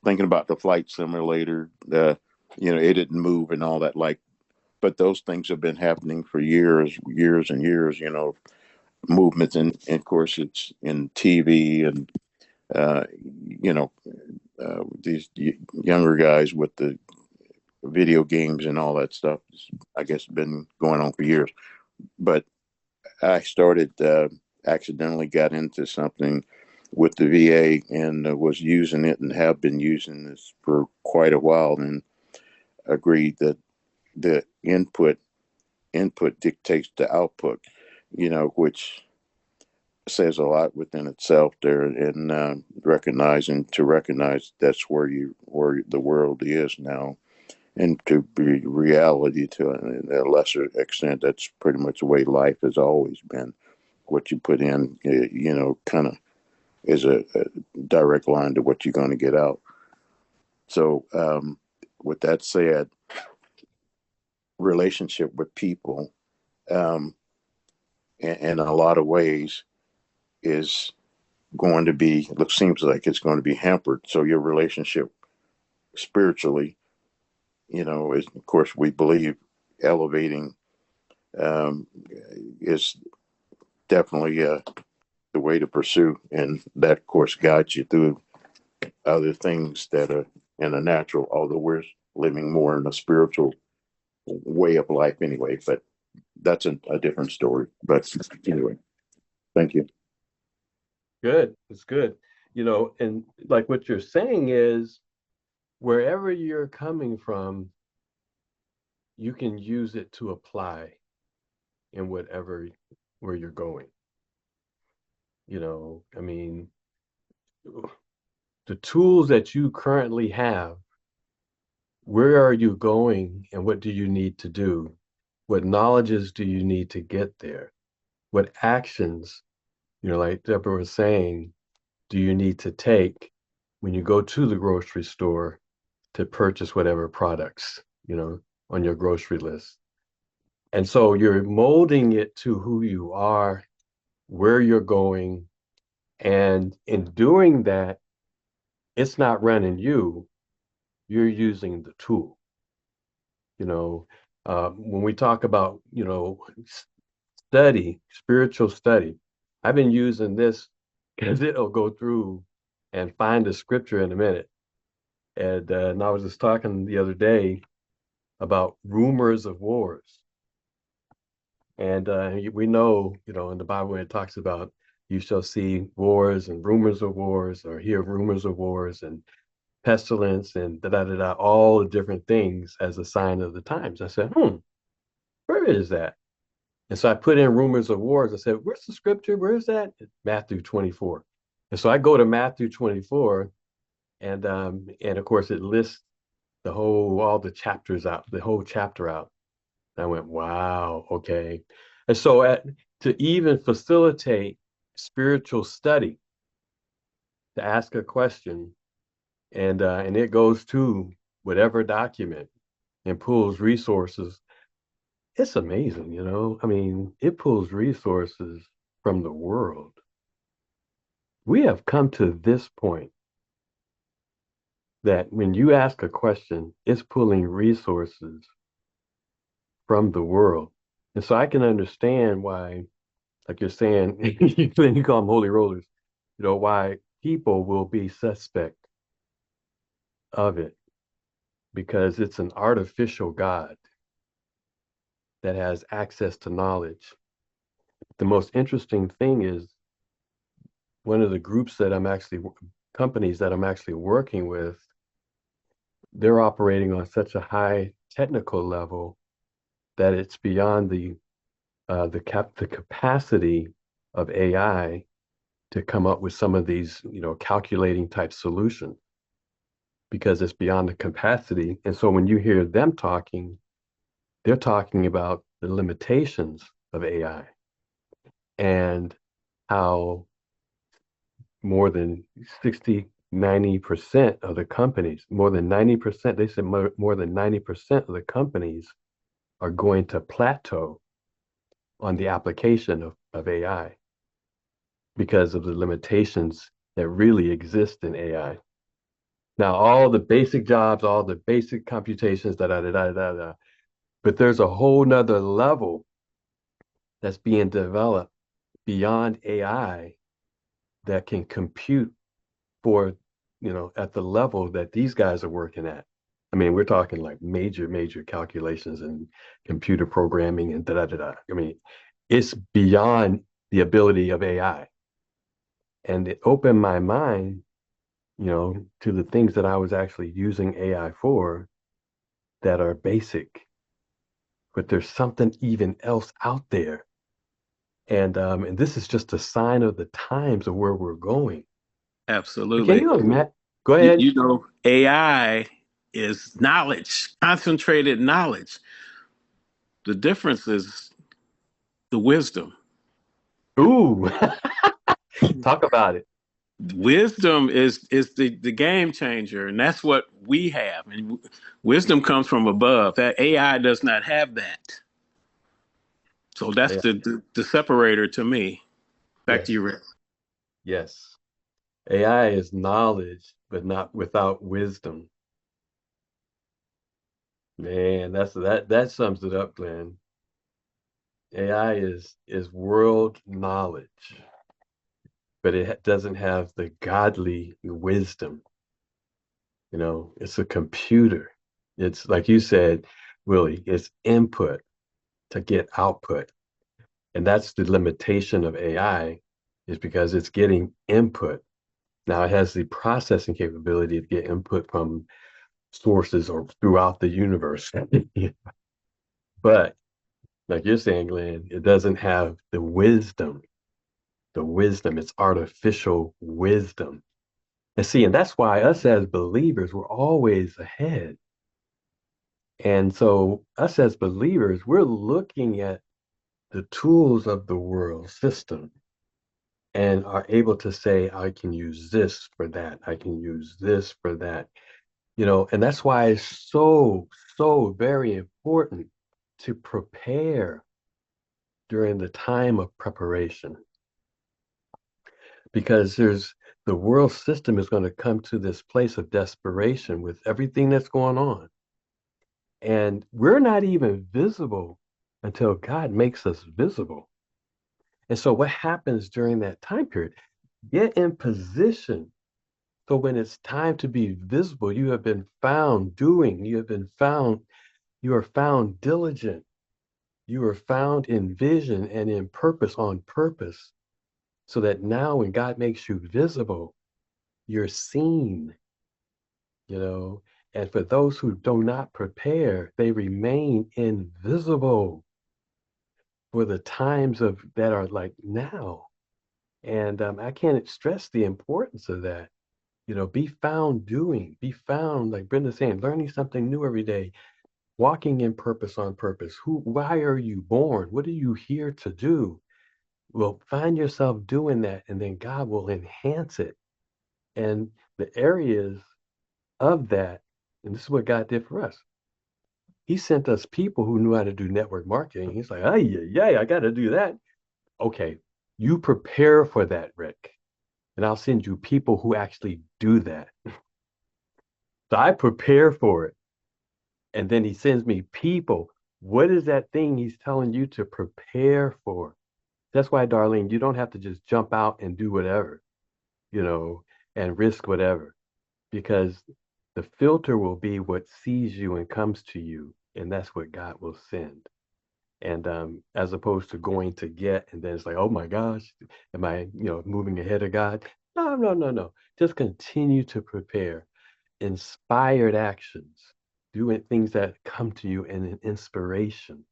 thinking about the flight simulator. It didn't move and all that, like, but those things have been happening for years and years. Movements, and of course it's in TV, and uh, you know these younger guys with the video games and all that stuff. I guess been going on for years. But I started accidentally got into something with the VA, and was using it and have been using this for quite a while, and agreed that the input dictates the output, which says a lot within itself there. And recognize that's where the world is now, and to be reality to a lesser extent, that's pretty much the way life has always been. What you put in, kind of is a direct line to what you're going to get out. So with that said, relationship with people, um, in a lot of ways is going to be, seems like it's going to be hampered. So your relationship spiritually, is, of course, we believe elevating, um, is definitely the way to pursue. And that, of course, guides you through other things that are in a natural, although we're living more in a spiritual way of life anyway. But that's a different story. But anyway, thank you. Good. It's good. And like what you're saying is wherever you're coming from, you can use it to apply in where you're going. I mean, the tools that you currently have, where are you going and what do you need to do? What knowledges do you need to get there? What actions, like Deborah was saying, do you need to take when you go to the grocery store to purchase whatever products, on your grocery list? And so you're molding it to who you are, where you're going. And in doing that, it's not running you, you're using the tool. When we talk about, spiritual study, I've been using this because it'll go through and find a scripture in a minute. And I was just talking the other day about rumors of wars. And we know, in the Bible, when it talks about you shall see wars and rumors of wars, or hear rumors of wars and pestilence and da da da da, all the different things as a sign of the times. I said, where is that? And so I put in rumors of wars. I said, where's the scripture? Where is that? Matthew 24. And so I go to Matthew 24, and of course it lists all the chapters out, the whole chapter out. And I went, wow, okay. And so to even facilitate spiritual study, to ask a question, and it goes to whatever document and pulls resources. It's amazing, I mean, it pulls resources from the world. We have come to this point that when you ask a question, it's pulling resources from the world. And so I can understand why, like you're saying, you call them holy rollers, why people will be suspect of it, because it's an artificial God that has access to knowledge. The most interesting thing is one of the companies that I'm actually working with, they're operating on such a high technical level that it's beyond the capacity of AI to come up with some of these, calculating type solutions, because it's beyond the capacity. And so when you hear them talking, they're talking about the limitations of AI and how more than 60, 90% of the companies, more than 90%, they said more than 90% of the companies are going to plateau on the application of AI because of the limitations that really exist in AI. Now, all the basic jobs, all the basic computations, da da da da da da, but there's a whole nother level that's being developed beyond AI that can compute for, at the level that these guys are working at. I mean, we're talking like major, major calculations and computer programming and da da da da. I mean, it's beyond the ability of AI. And it opened my mind, to the things that I was actually using AI for that are basic, but there's something even else out there. And this is just a sign of the times of where we're going. Can Absolutely. you imagine? Go ahead. AI is knowledge, concentrated knowledge. The difference is the wisdom. Ooh, talk about it. wisdom is the game changer, and that's what we have. And wisdom comes from above. That AI does not have that. So that's Yeah. the separator to me. Back to Yes. you, Rick. Yes. AI is knowledge, but not without wisdom. Man, that sums it up, Glenn. AI is world knowledge, but it doesn't have the godly wisdom. You know, it's a computer. It's like you said, Willie, it's input to get output. And that's the limitation of AI, is because it's getting input. Now it has the processing capability to get input from sources or throughout the universe. But like you're saying, Glenn, it doesn't have the wisdom. The wisdom, it's artificial wisdom. And see, and that's why us as believers, we're always ahead. And so us as believers, we're looking at the tools of the world system and are able to say, I can use this for that. I can use this for that. You know, and that's why it's so very important to prepare during the time of preparation, because the world system is going to come to this place of desperation with everything that's going on. And we're not even visible until God makes us visible. And so what happens during that time period? Get in position. So when it's time to be visible, you have been found doing, you are found diligent, you are found in vision and in purpose, on purpose, so that now when God makes you visible, you're seen, you know. And for those who do not prepare, they remain invisible for the times of that are like now. And I can't stress the importance of that. You know, be found doing, be found, like Brenda's saying, learning something new every day, walking in purpose, on purpose. Why are you born? What are you here to do? Well, find yourself doing that, and then God will enhance it. And the areas of that, and this is what God did for us. He sent us people who knew how to do network marketing. He's like, oh, yeah, I got to do that. Okay, you prepare for that, Rick, and I'll send you people who actually do that. So I prepare for it. And then he sends me people. What is that thing he's telling you to prepare for? That's why, Darlene, you don't have to just jump out and do whatever, you know, and risk whatever, because the filter will be what sees you and comes to you. And that's what God will send. And as opposed to going to get, and then it's like, oh my gosh, am I, moving ahead of God? No, no, no, no. Just continue to prepare. Inspired actions, doing things that come to you in an inspiration.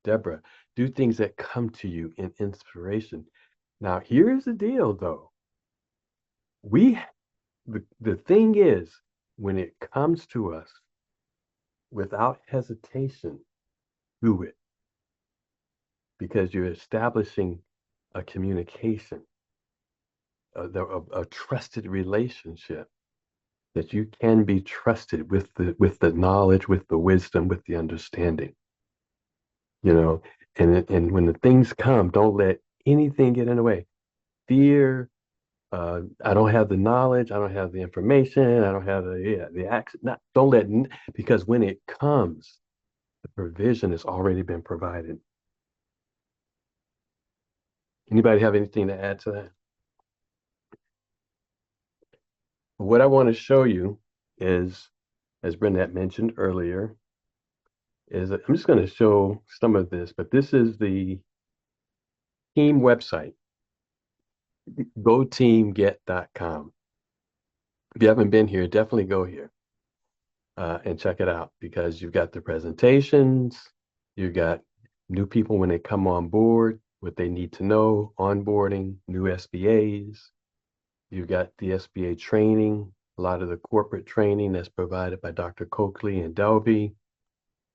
Deborah, do things that come to you in inspiration. Now, here's the deal though. We, the thing is, when it comes to us, without hesitation, do it, because you're establishing a communication, a trusted relationship, that you can be trusted with the knowledge, with the wisdom, with the understanding, you know. And when the things come, don't let anything get in the way. Fear, I don't have the knowledge, I don't have the information, I don't have the access. Not, don't let, because when it comes, the provision has already been provided. Anybody have anything to add to that? What I want to show you is, as Brenda mentioned earlier, is I'm just going to show some of this, but this is the team website, goteamget.com. If you haven't been here, definitely go here and check it out, because you've got the presentations, you've got new people when they come on board, what they need to know, onboarding, new SBAs. You've got the SBA training, a lot of the corporate training that's provided by Dr. Coakley and Delby.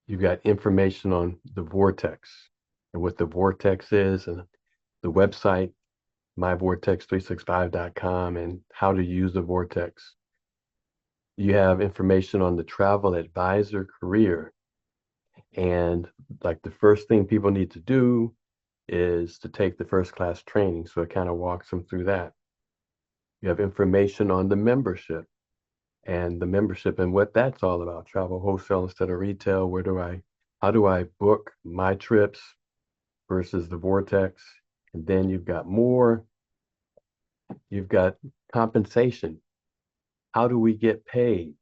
You've got information on the Vortex and what the Vortex is, and the website myvortex365.com and how to use the vortex. You have information on the travel advisor career. And like the first thing people need to do is to take the first class training. So it kind of walks them through that. You have information on the membership and what that's all about. Travel wholesale instead of retail. How do I book my trips versus the vortex? And then you've got compensation. How do we get paid?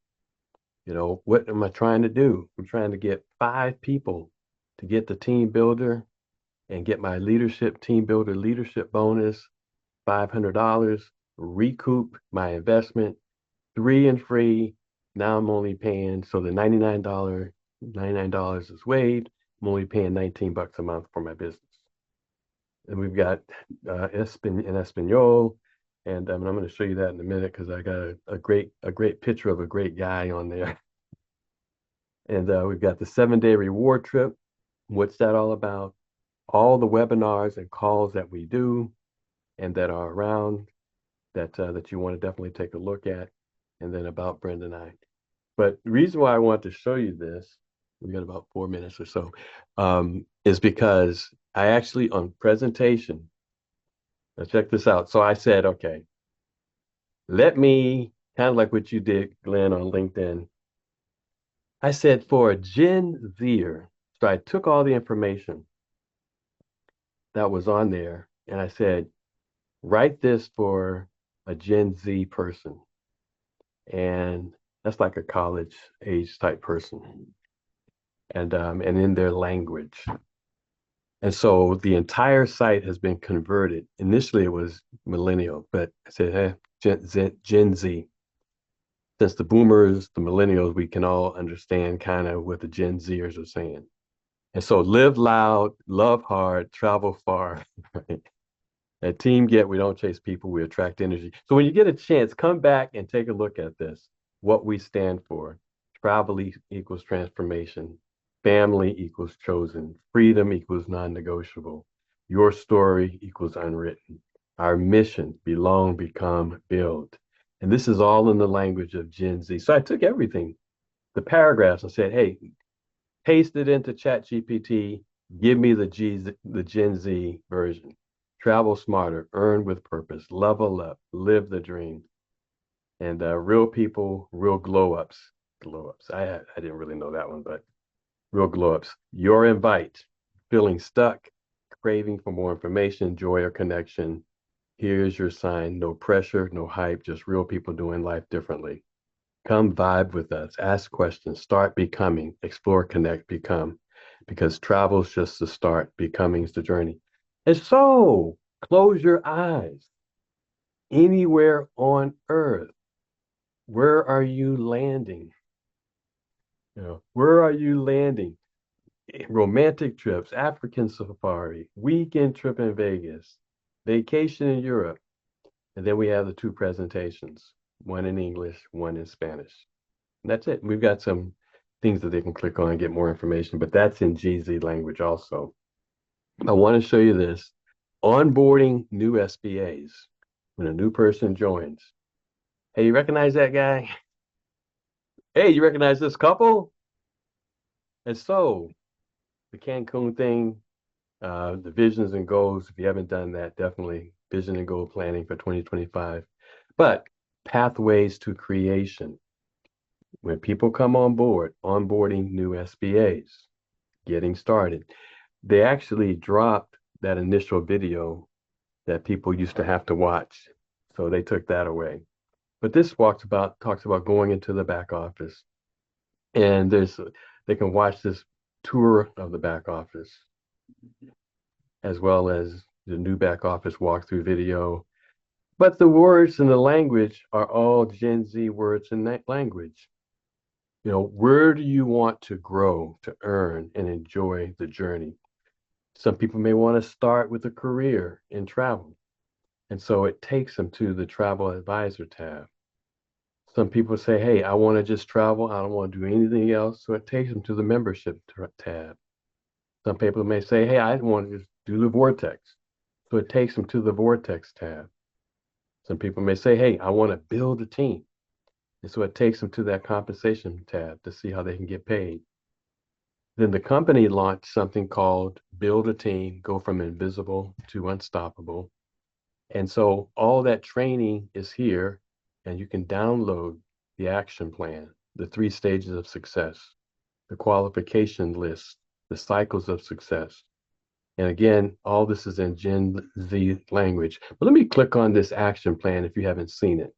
What am I trying to do? I'm trying to get 5 people to get the team builder and get my team builder leadership bonus, $500, recoup my investment, 3 and free. Now I'm only paying, so the $99 is waived. I'm only paying $19 a month for my business. And we've got in Espanol, and I'm going to show you that in a minute because I got a great picture of a great guy on there. And we've got the 7-day reward trip. What's that all about? All the webinars and calls that we do and that are around that you want to definitely take a look at, and then about Brenda and I. But the reason why I want to show you this, we got about 4 minutes or so, is because I actually on presentation, now check this out. So I said, okay, let me kind of like what you did, Glenn, on LinkedIn. I said for a Gen Zer, so I took all the information that was on there and I said, write this for a Gen Z person. And that's like a college age type person. And in their language. And so the entire site has been converted. Initially, it was millennial, but I said, hey, Gen Z. Since the boomers, the millennials, we can all understand kind of what the Gen Zers are saying. And so live loud, love hard, travel far. Right? At Team Get, we don't chase people, we attract energy. So when you get a chance, come back and take a look at this, what we stand for. Travel equals transformation. Family equals chosen. Freedom equals non-negotiable. Your story equals unwritten. Our mission, belong, become, build. And this is all in the language of Gen Z. So I took everything, the paragraphs, and said, hey, paste it into chatgpt, give me the Gen Z version. Travel smarter, earn with purpose, level up, live the dream. And real people, real glow ups. Glow ups. I didn't really know that one, but real glow ups. Your invite, feeling stuck, craving for more information, joy, or connection. Here's your sign. No pressure, no hype, just real people doing life differently. Come vibe with us, ask questions, start becoming, explore, connect, become, because travel's just the start, becoming's the journey. And so, close your eyes. Anywhere on earth, where are you landing? Where are you landing? Romantic trips, African safari, weekend trip in Vegas, vacation in Europe. And then we have the 2 presentations, one in English, one in Spanish. And that's it. We've got some things that they can click on and get more information, but that's in GZ language also. I want to show you this. Onboarding new SBAs. When a new person joins. Hey, you recognize that guy? Hey, you recognize this couple? And so the Cancun thing, the visions and goals, if you haven't done that, definitely vision and goal planning for 2025. But pathways to creation. When people come on board, onboarding new SBAs, getting started, they actually dropped that initial video that people used to have to watch. So they took that away. But this talks about going into the back office. And they can watch this tour of the back office, as well as the new back office walkthrough video. But the words and the language are all Gen Z words and language. Where do you want to grow, to earn, and enjoy the journey? Some people may want to start with a career in travel. And so it takes them to the travel advisor tab. Some people say, hey, I want to just travel. I don't want to do anything else. So it takes them to the membership tab. Some people may say, hey, I want to just do the vortex. So it takes them to the Vortex tab. Some people may say, hey, I want to build a team. And so it takes them to that compensation tab to see how they can get paid. Then the company launched something called Build a Team, Go from Invisible to Unstoppable. And so all that training is here, and you can download the action plan, the 3 stages of success, the qualification list, the cycles of success. And again, all this is in Gen Z language. But let me click on this action plan if you haven't seen it.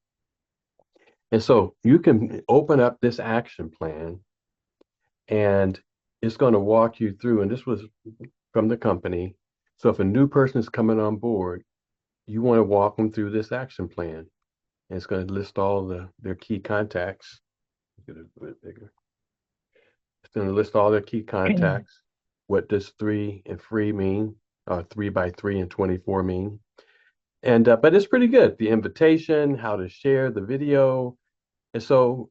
And so you can open up this action plan and it's going to walk you through. And this was from the company. So if a new person is coming on board, you want to walk them through this action plan. And it's going to list all their key contacts. Get it a bit bigger. It's going to list all their key contacts. What does 3 and free mean? 3 by 3 and 24 mean? And but it's pretty good. The invitation, how to share the video. And so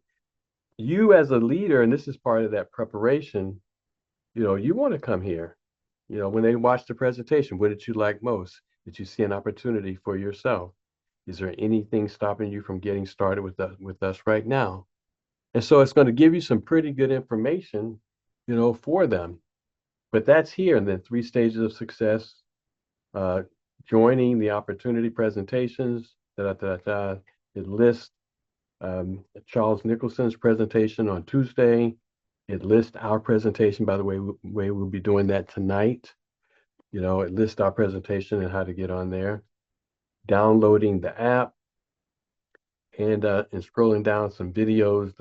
you as a leader, and this is part of that preparation, you want to come here. When they watch the presentation, what did you like most? Did you see an opportunity for yourself? Is there anything stopping you from getting started with us right now? And so it's going to give you some pretty good information, for them. But that's here. And then 3 stages of success, uh, joining the opportunity presentations, it lists Charles Nicholson's presentation on Tuesday. It lists our presentation, by the way, we'll be doing that tonight. It lists our presentation and how to get on there, downloading the app, and scrolling down some videos,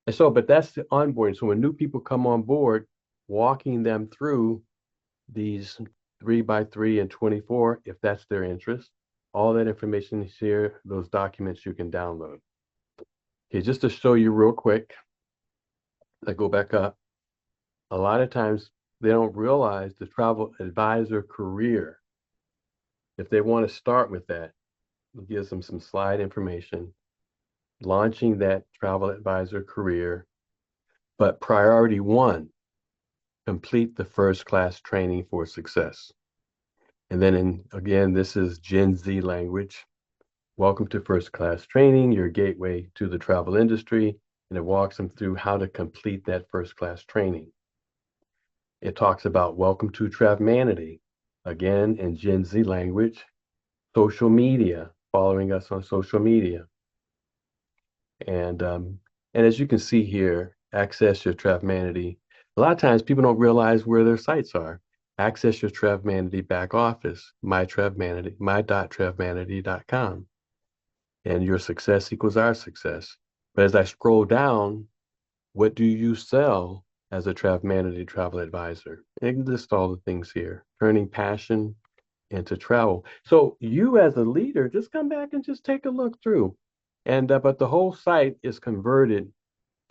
And so, but that's the onboarding. So when new people come on board, walking them through these 3 by 3 and 24, if that's their interest, all that information is here, those documents you can download. Okay, just to show you real quick, I go back up. A lot of times they don't realize the travel advisor career. If they want to start with that, it gives them some slide information, launching that travel advisor career. But priority 1, complete the first class training for success. And then again, this is Gen Z language. Welcome to first class training, your gateway to the travel industry. And it walks them through how to complete that first class training. It talks about welcome to Travmanity, again in Gen Z language, social media, following us on social media. And as you can see here, access your Travmanity. A lot of times people don't realize where their sites are. Access your Travmanity back office, my.travmanity.com. And your success equals our success. But as I scroll down, what do you sell as a Travmanity travel advisor? And list all the things here, turning passion into travel. So you as a leader, just come back and just take a look through. And but the whole site is converted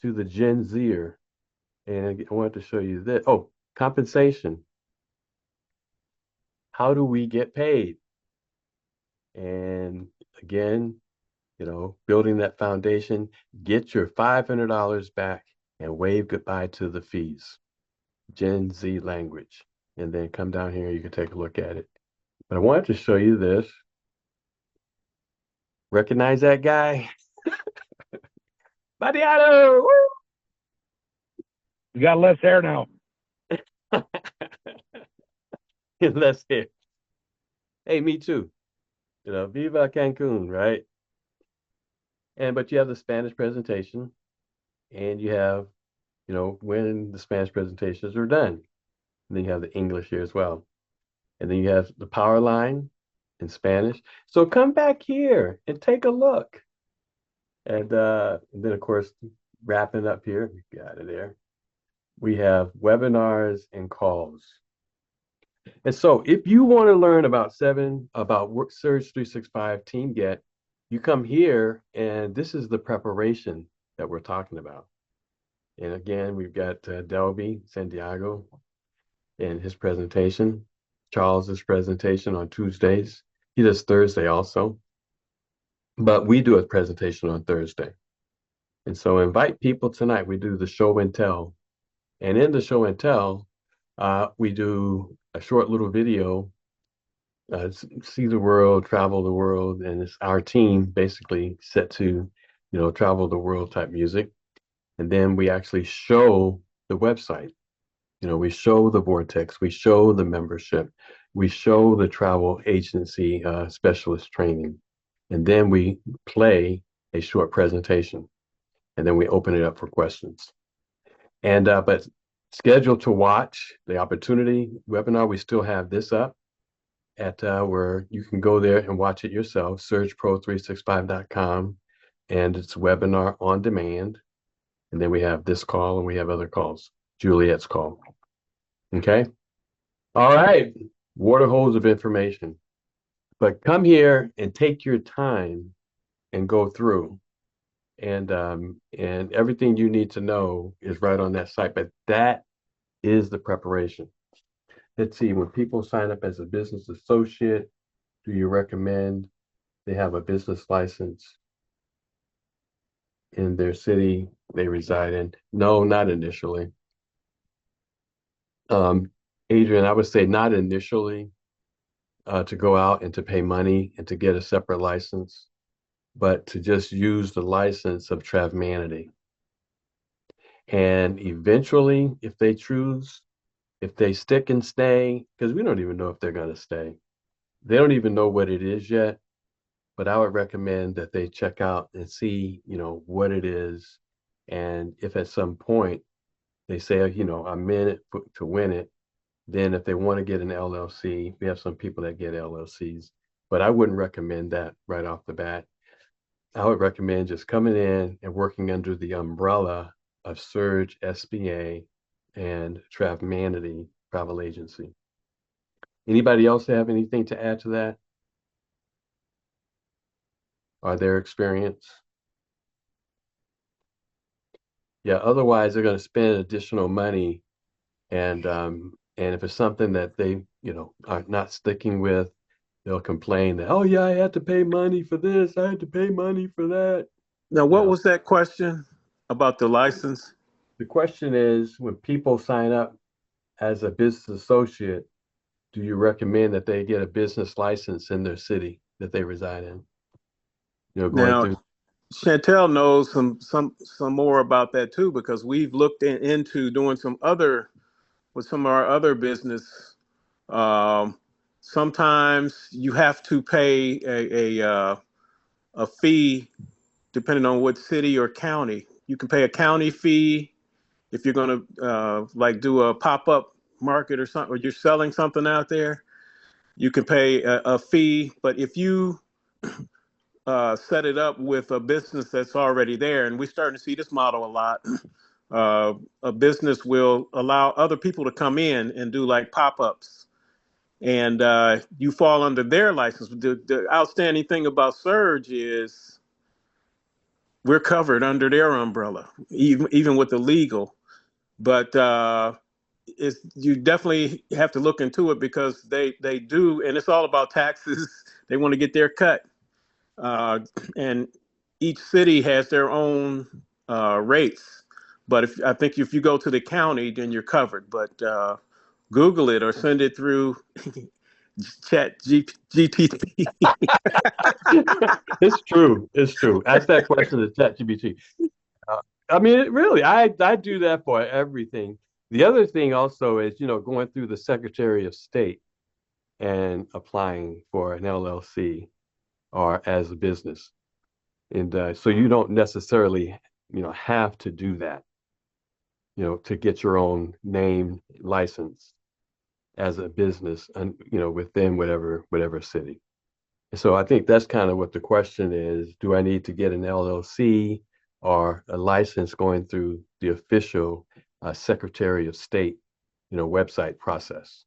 to the Gen Zer. And I wanted to show you this. Oh, compensation. How do we get paid? And again, building that foundation, get your $500 back and wave goodbye to the fees. Gen Z language. And then come down here, you can take a look at it. But I wanted to show you this. Recognize that guy? Badiano! You got less hair now. Less hair. Hey, me too. Viva Cancun, right? But you have the Spanish presentation, and you have, when the Spanish presentations are done. And then you have the English here as well. And then you have the power line in Spanish. So come back here and take a look. And then, of course, wrapping up here, got it there. We have webinars and calls. And so if you want to learn about Surge 365 Team Get, you come here, and this is the preparation that we're talking about. And again, we've got Delby Santiago and his presentation, Charles's presentation on Tuesdays. He does Thursday also, but we do a presentation on Thursday. And so invite people tonight. We do the show and tell. And in the show and tell, we do a short little video see the world, travel the world, and it's our team basically set to, travel the world type music. And then we actually show the website. We show the vortex, we show the membership, we show the travel agency specialist training, and then we play a short presentation, and then we open it up for questions. And but scheduled to watch the opportunity webinar, we still have this up at where you can go there and watch it yourself, surgepro365.com, and it's webinar on demand. And then we have this call and we have other calls, Juliet's call. Okay. All right. Water hose of information. But come here and take your time and go through. And everything you need to know is right on that site. But that is the preparation. Let's see, when people sign up as a business associate, do you recommend they have a business license in their city they reside in? No, not initially. Adrian, I would say not initially to go out and to pay money and to get a separate license, but to just use the license of Travmanity. And eventually, if they choose, if they stick and stay, because we don't even know if they're going to stay. They don't even know what it is yet, but I would recommend that they check out and see, what it is. And if at some point they say, I'm in it to win it, then if they want to get an LLC, we have some people that get LLCs, but I wouldn't recommend that right off the bat. I would recommend just coming in and working under the umbrella of Surge SBA and Travmanity Travel Agency. Anybody else have anything to add to that? Or their experience? Yeah, otherwise they're going to spend additional money, and if it's something that they, are not sticking with, they'll complain that, oh yeah, I had to pay money for this, I had to pay money for that. Now, what was that question about the license? The question is, when people sign up as a business associate, do you recommend that they get a business license in their city that they reside in? Going Now, through. Chantel knows some more about that too, because we've looked into doing some other with some of our other business. Sometimes you have to pay a fee depending on what city or county. You can pay a county fee if you're going to like do a pop-up market or something, or you're selling something out there. You can pay a fee, but if you set it up with a business that's already there, and we're starting to see this model a lot. A business will allow other people to come in and do like pop-ups, and you fall under their license. The outstanding thing about Surge is we're covered under their umbrella, even with the legal. But you definitely have to look into it because they do, and it's all about taxes. They want to get their cut, and each city has their own rates. But I think if you go to the county, then you're covered. But Google it or send it through chatgpt. It's true. It's true. Ask that question to ChatGPT. I mean, really, I do that for everything. The other thing also is, going through the Secretary of State and applying for an LLC or as a business. And so you don't necessarily, have to do that, to get your own name license as a business and, within whatever city. So I think that's kind of what the question is. Do I need to get an LLC or a license going through the official Secretary of State, website process?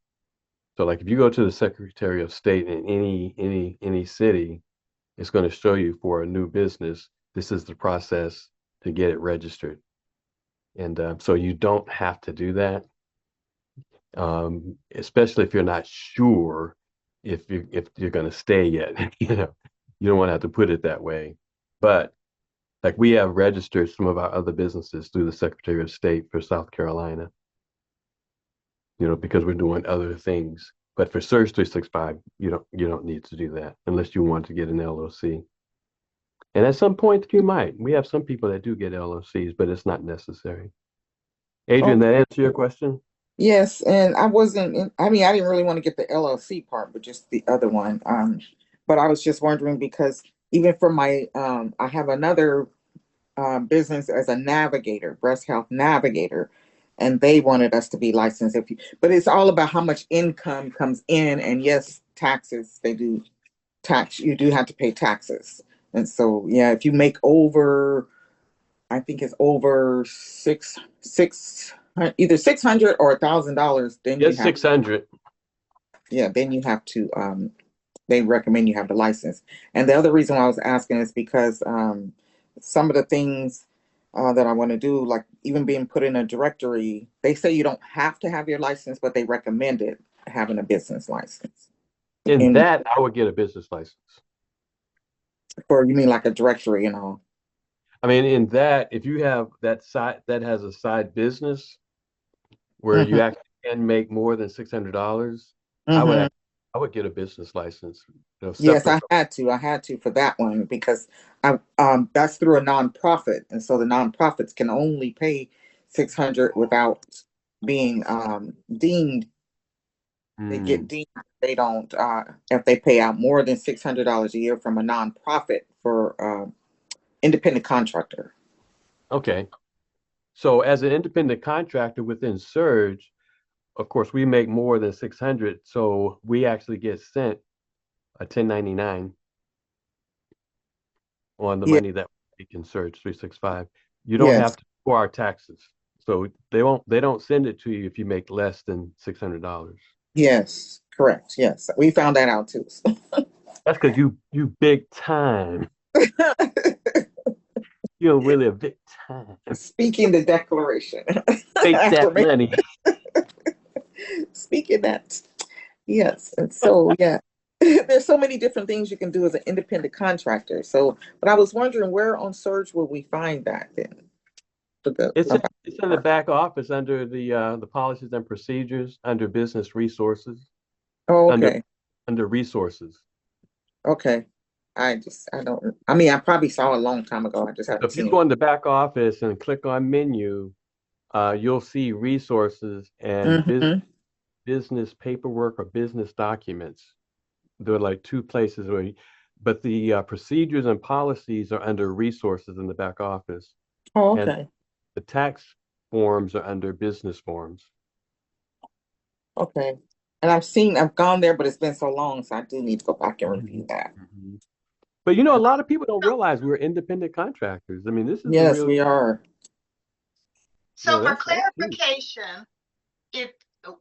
So like if you go to the Secretary of State in any city, it's going to show you for a new business, this is the process to get it registered. And so you don't have to do that, especially if you're not sure if you're going to stay yet. You don't want to have to put it that way. But like we have registered some of our other businesses through the Secretary of State for South Carolina, because we're doing other things But for Surge 365, you don't need to do that unless you want to get an LLC. And at some point you might. We have some people that do get LLCs, but it's not necessary. Adrian, Okay. that answer your question? Yes, and I wasn't I mean, I didn't really want to get the LLC part, but just the other one. But I was just wondering because even for my I have another business as a navigator, breast health navigator, and they wanted us to be licensed. But it's all about how much income comes in, and yes, taxes. They do tax. You do have to pay taxes, and so yeah, if you make over, I think it's over either 600 or $1,000, then you Yes, have 600. then you have to they recommend you have the license. And the other reason why I was asking is because some of the things that I want to do, like even being put in a directory, they say you don't have to have your license, but they recommend it having a business license. In And that, I would get a business license. for you mean like a directory and all? I mean, in that, if you have that side that has a side business where you Hmm. actually can make more than $600, I would Hmm. I would get a business license, Yes, separate. I had to for that one because I that's through a nonprofit, and so the nonprofits can only pay 600 without being deemed. They get Hmm. deemed they don't if they pay out more than $600 a year from a nonprofit for independent contractor. Okay. So as an independent contractor within Surge, of course, we make more than 600, so we actually get sent a 1099 on the Yeah, money that we can Surge 365. You don't yes, have to for our taxes. So they don't send it to you if you make less than $600. yes, correct. Yes, we found that out too. That's because you big time. You're really a big time. Speaking the declaration, Make that affirmation, money. speaking that. Yes, and so yeah, there's so many different things you can do as an independent contractor. So, but I was wondering where on Surge will we find that then? For the It's in, about it's in the back office under the policies and procedures under business resources oh, under okay, under resources. okay. I don't. I mean, I probably saw a long time ago. I just So haven't if you seen it. go in the back office and click on menu, you'll see resources and Hmm. business paperwork or business documents. There are like two places but the procedures and policies are under resources in the back office, Oh, and okay, the tax forms are under business forms. okay. And I've gone there, but it's been so long, so I do need to go back and Mhm. review that. Mhm. But a lot of people don't realize we're independent contractors. I mean, this is a Yes, real, we are. So for that's huge. clarification, if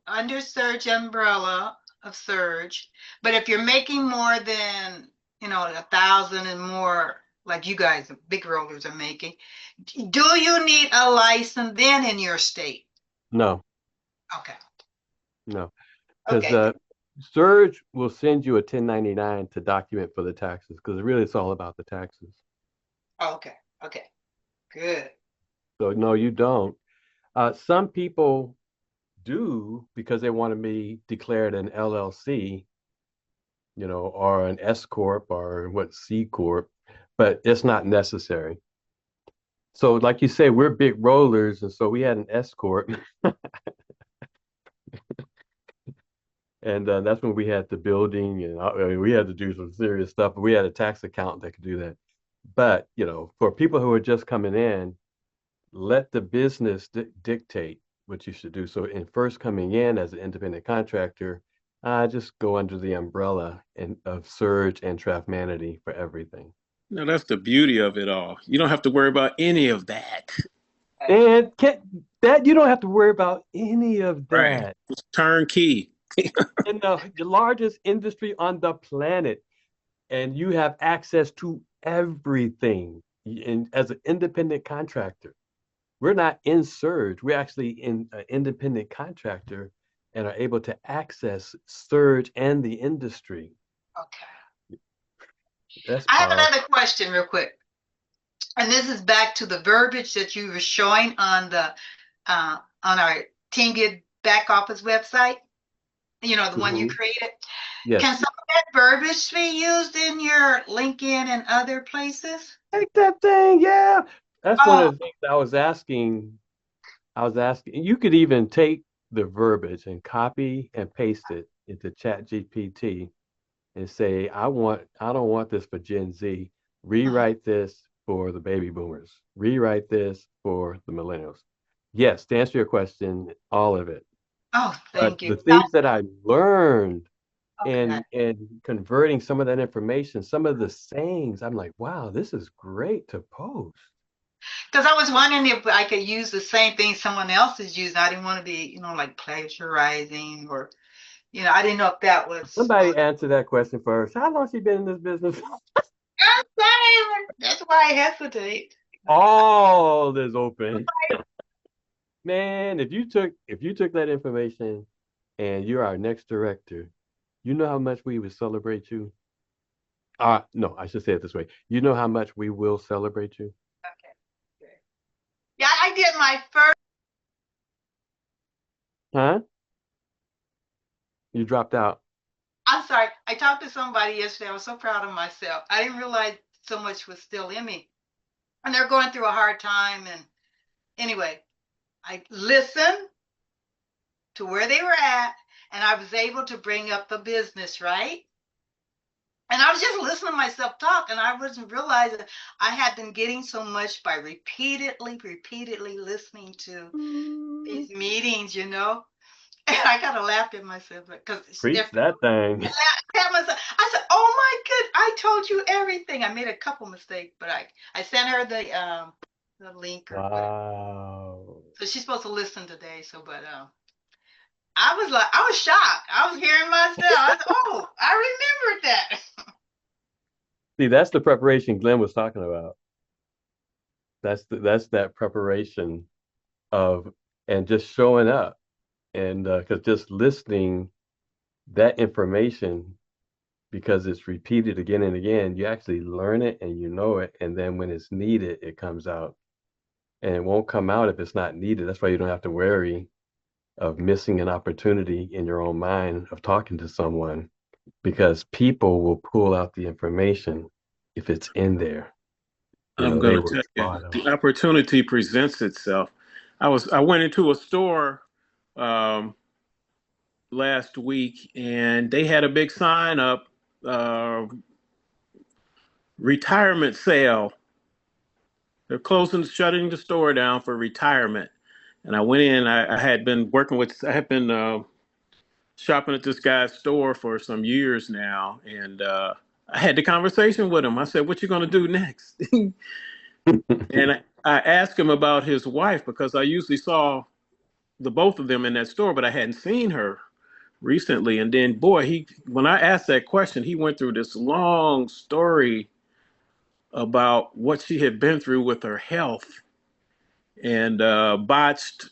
under Surge umbrella of Surge, but if you're making more than 1,000 and more, like you guys, the big rollers are making, do you need a license then in your state? No, Okay, no, because okay, Surge will send you a 1099 to document for the taxes because really it's all about the taxes. okay, okay, good. So no, you don't. Some people do because they want to be declared an LLC, or an S corp or what C corp, but it's not necessary. So, like you say, we're big rollers, and so we had an S corp, and that's when we had the building, and we had to do some serious stuff. But we had a tax accountant that could do that. But for people who are just coming in, let the business dictate what you should do. So, in first coming in as an independent contractor, just go under the umbrella of Surge and Trafmanity for everything. No, that's the beauty of it all. You don't have to worry about any of that. And that you don't have to worry about any of Right. that. It's turnkey. In the largest industry on the planet, and you have access to everything. And as an independent contractor, we're not in Surge. We're actually in an independent contractor and are able to access Surge and the industry. Okay. That's I have powerful. another question real quick. And this is back to the verbiage that you were showing on our Team Get back office website. The one you Hmm. created. Yes. Can some of that verbiage be used in your LinkedIn and other places? Take that thing. Yeah. That's one Oh, of the things I was asking. You could even take the verbiage and copy and paste it into ChatGPT and say, I don't want this for Gen Z. Rewrite this for the baby boomers. Rewrite this for the millennials. Yes, to answer your question, all of it. oh, But thank you. the things that I learned Okay. in converting some of that information, some of the sayings, I'm like, wow, this is great to post. Because I was wondering if I could use the same thing someone else is using. I didn't want to be, like plagiarizing or, I didn't know if that was. Somebody answer that question first. How long she been in this business? I'm sorry. That's why I hesitate. All is open. Man, if you took that information and you're our next director, you know how much we would celebrate you? No, I should say it this way. You know how much we will celebrate you? Okay. Good. Yeah, I did my first. Huh? You dropped out. I'm sorry. I talked to somebody yesterday. I was so proud of myself. I didn't realize so much was still in me. And they're going through a hard time. And anyway, I listened to where they were at, and I was able to bring up the business, right? And I was just listening to myself talk, and I wasn't realizing I had been getting so much by repeatedly listening to these meetings. And I kind of laughed at myself because Preach that thing. I said, "Oh my good, I told you everything." I made a couple mistakes, but I sent her the link or whatever. Wow. So she's supposed to listen today. So, but I was shocked. I was hearing myself. I said, "Oh, I remembered that." See, that's the preparation Glenn was talking about. That's that preparation of and just showing up and because just listening that information because it's repeated again and again, you actually learn it and you know it, and then when it's needed, it comes out, and it won't come out if it's not needed. That's why you don't have to worry of missing an opportunity in your own mind of talking to someone because people will pull out the information if it's in there. You I'm know, going they to will tell you, spot them. the opportunity presents itself. I went into a store um, last week, and they had a big sign up, uh, retirement sale. They're shutting the store down for retirement. And I went in. I had been I had been shopping at this guy's store for some years now, and I had the conversation with him. I said, "What you going to do next?" And I asked him about his wife because I usually saw the both of them in that store, but I hadn't seen her recently. And then, boy, when I asked that question, he went through this long story about what she had been through with her health and botched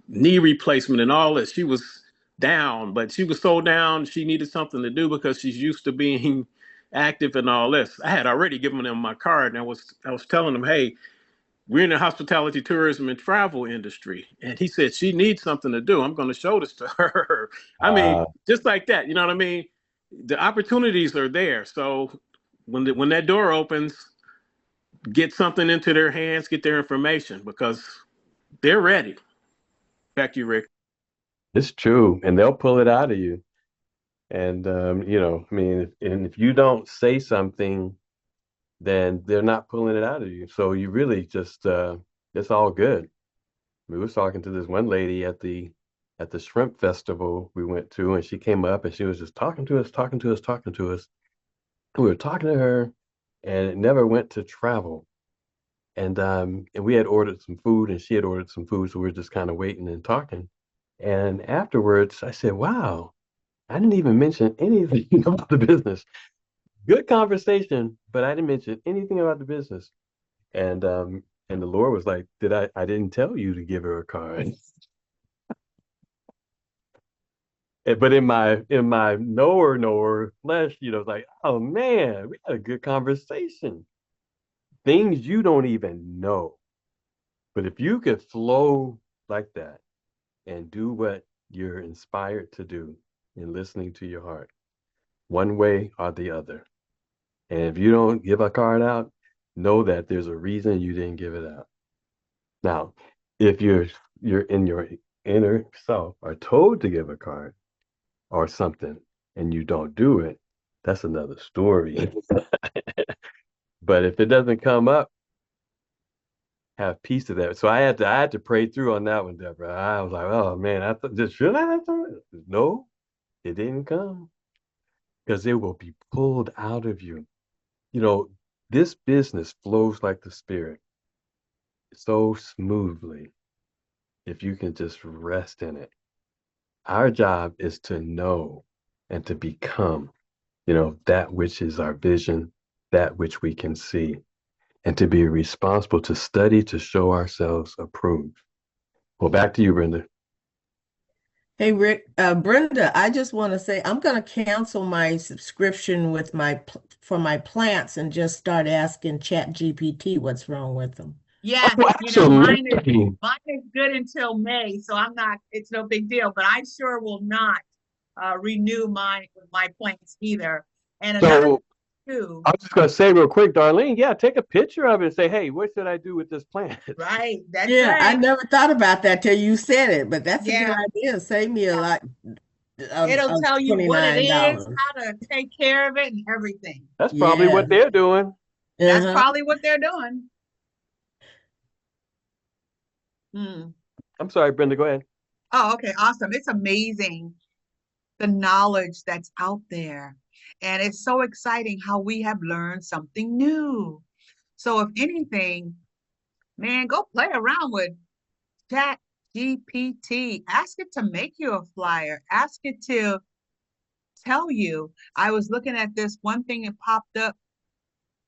knee replacement and all this. She was down, but she was so down she needed something to do because she's used to being active and all this. I had already given them my card, and I was telling them, hey, we're in the hospitality, tourism, and travel industry. And he said, she needs something to do. I'm going to show this to her. I mean, Uh, just like that. You know what I mean? The opportunities are there. So when that door opens, get something into their hands, get their information because they're ready. Back to you, Rick. it's true, and they'll pull it out of you. And I mean, and if you don't say something, then they're not pulling it out of you. So you really just it's all good. We was talking to this one lady at the shrimp festival we went to, and she came up and she was just talking to us, talking to us, talking to us. We were talking to her, and it never went to travel. And we had ordered some food, and she had ordered some food, so we were just kind of waiting and talking. And afterwards, I said, "Wow, I didn't even mention anything about the business. Good conversation, but I didn't mention anything about the business." And the Lord was like, "Did I didn't tell you to give her a card." But in my knower flesh, it's like, oh man, we had a good conversation. Things you don't even know. But if you could flow like that and do what you're inspired to do in listening to your heart, one way or the other. And if you don't give a card out, know that there's a reason you didn't give it out. Now, if you're in your inner self are told to give a card or something and you don't do it, that's another story. But if it doesn't come up, have peace of that. So I had to pray through on that one, Deborah. I was like, oh man, I thought just should I have done it? No, it didn't come because it will be pulled out of you. You know, this business flows like the spirit so smoothly if you can just rest in it. Our job is to know and to become, that which is our vision, that which we can see, and to be responsible to study to show ourselves approved. Well, back to you, Brenda. Hey Rick, Brenda, I just want to say I'm going to cancel my subscription with for my plants and just start asking ChatGPT what's wrong with them. Yes, Oh, absolutely. mine is good until May, so it's no big deal, but I sure will not renew my plants either. And another So too, I was just going to say real quick, Darlene, yeah, take a picture of it and say, hey, what should I do with this plant? right? That's Yeah, I right. never thought about that till you said it, but that's a good Yeah. idea. Save me a lot It'll of tell you what it is, $29. how to take care of it, and everything. That's probably Yeah. what they're doing. That's Uh-huh. probably what they're doing. Hmm. I'm sorry, Brenda, go ahead. Oh, okay, awesome. It's amazing the knowledge that's out there. And it's so exciting how we have learned something new. So if anything, man, go play around with Chat GPT. Ask it to make you a flyer. Ask it to tell you. I was looking at this one thing that popped up.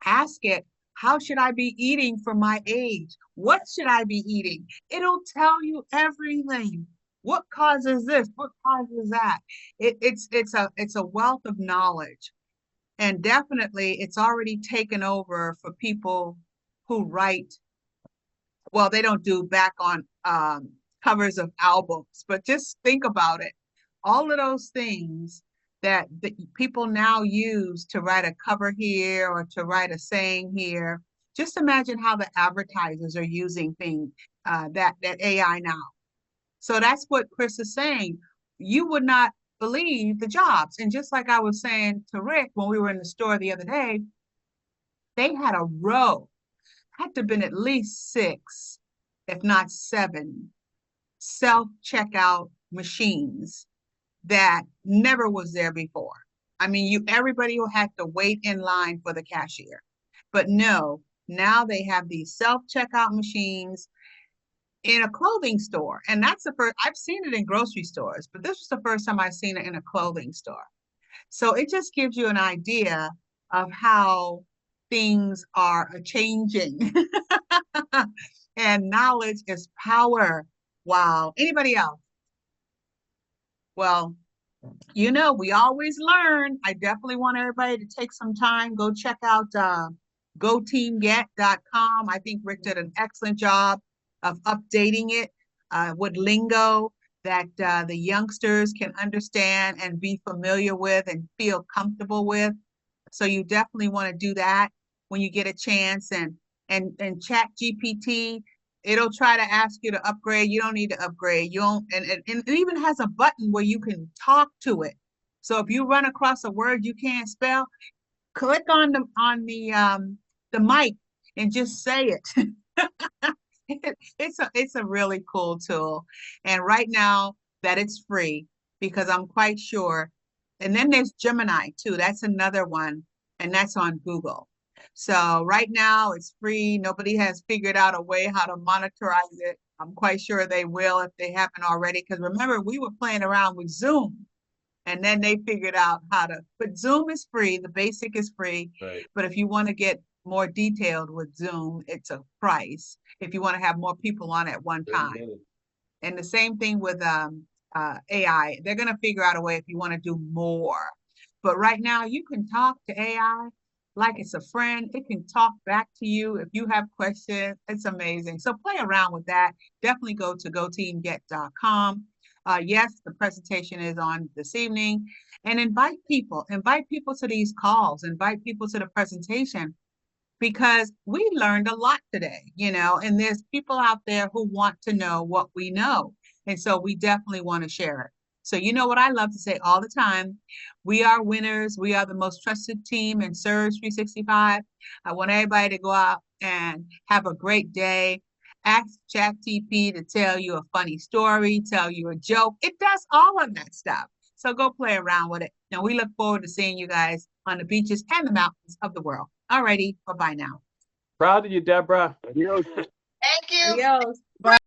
Ask it, how should I be eating for my age? What should I be eating? It'll tell you everything. What causes this? What causes that? It's a wealth of knowledge. And definitely it's already taken over for people who write. Well, they don't do back on covers of albums, but just think about it. All of those things that people now use to write a cover here or to write a saying here. Just imagine how the advertisers are using things that AI now. So that's what Chris is saying. You would not believe the jobs. And just like I was saying to Rick when we were in the store the other day, they had a row, had to have been at least 6, if not 7, self-checkout machines that never was there before. I mean, everybody will have to wait in line for the cashier. But no, now they have these self-checkout machines in a clothing store. And that's the first, I've seen it in grocery stores, but this was the first time I've seen it in a clothing store. So it just gives you an idea of how things are changing. And knowledge is power. Wow. Anybody else? Well, we always learn. I definitely want everybody to take some time, go check out goteamget.com. I think Rick did an excellent job of updating it with lingo that the youngsters can understand and be familiar with and feel comfortable with. So you definitely want to do that when you get a chance. And Chat GPT, it'll try to ask you to upgrade. You don't need to upgrade. You don't, and it even has a button where you can talk to it. So if you run across a word you can't spell, click on the mic and just say it. It's a really cool tool. And right now that it's free, because I'm quite sure. And then there's Gemini too. That's another one, and that's on Google. So right now it's free. Nobody has figured out a way how to monetize it. I'm quite sure they will if they haven't already. Because remember, we were playing around with Zoom, and then they figured out how to. But Zoom is free. The basic is free. Right. But if you want to get more detailed with Zoom, it's a price if you want to have more people on at one time. And the same thing with AI. They're going to figure out a way if you want to do more. But right now, you can talk to AI like it's a friend. It can talk back to you if you have questions. It's amazing. So play around with that. Definitely go to goteamget.com. Yes, the presentation is on this evening, and invite people to these calls, invite people to the presentation, because we learned a lot today, and there's people out there who want to know what we know. And so we definitely want to share it. So you know what I love to say all the time, we are winners. We are the most trusted team in Surge 365. I want everybody to go out and have a great day. Ask chatgpt to tell you a funny story, tell you a joke. It does all of that stuff. So go play around with it. And we look forward to seeing you guys on the beaches and the mountains of the world. Alrighty, bye-bye now. Proud of you, Deborah. Thank you. Adios. Bye.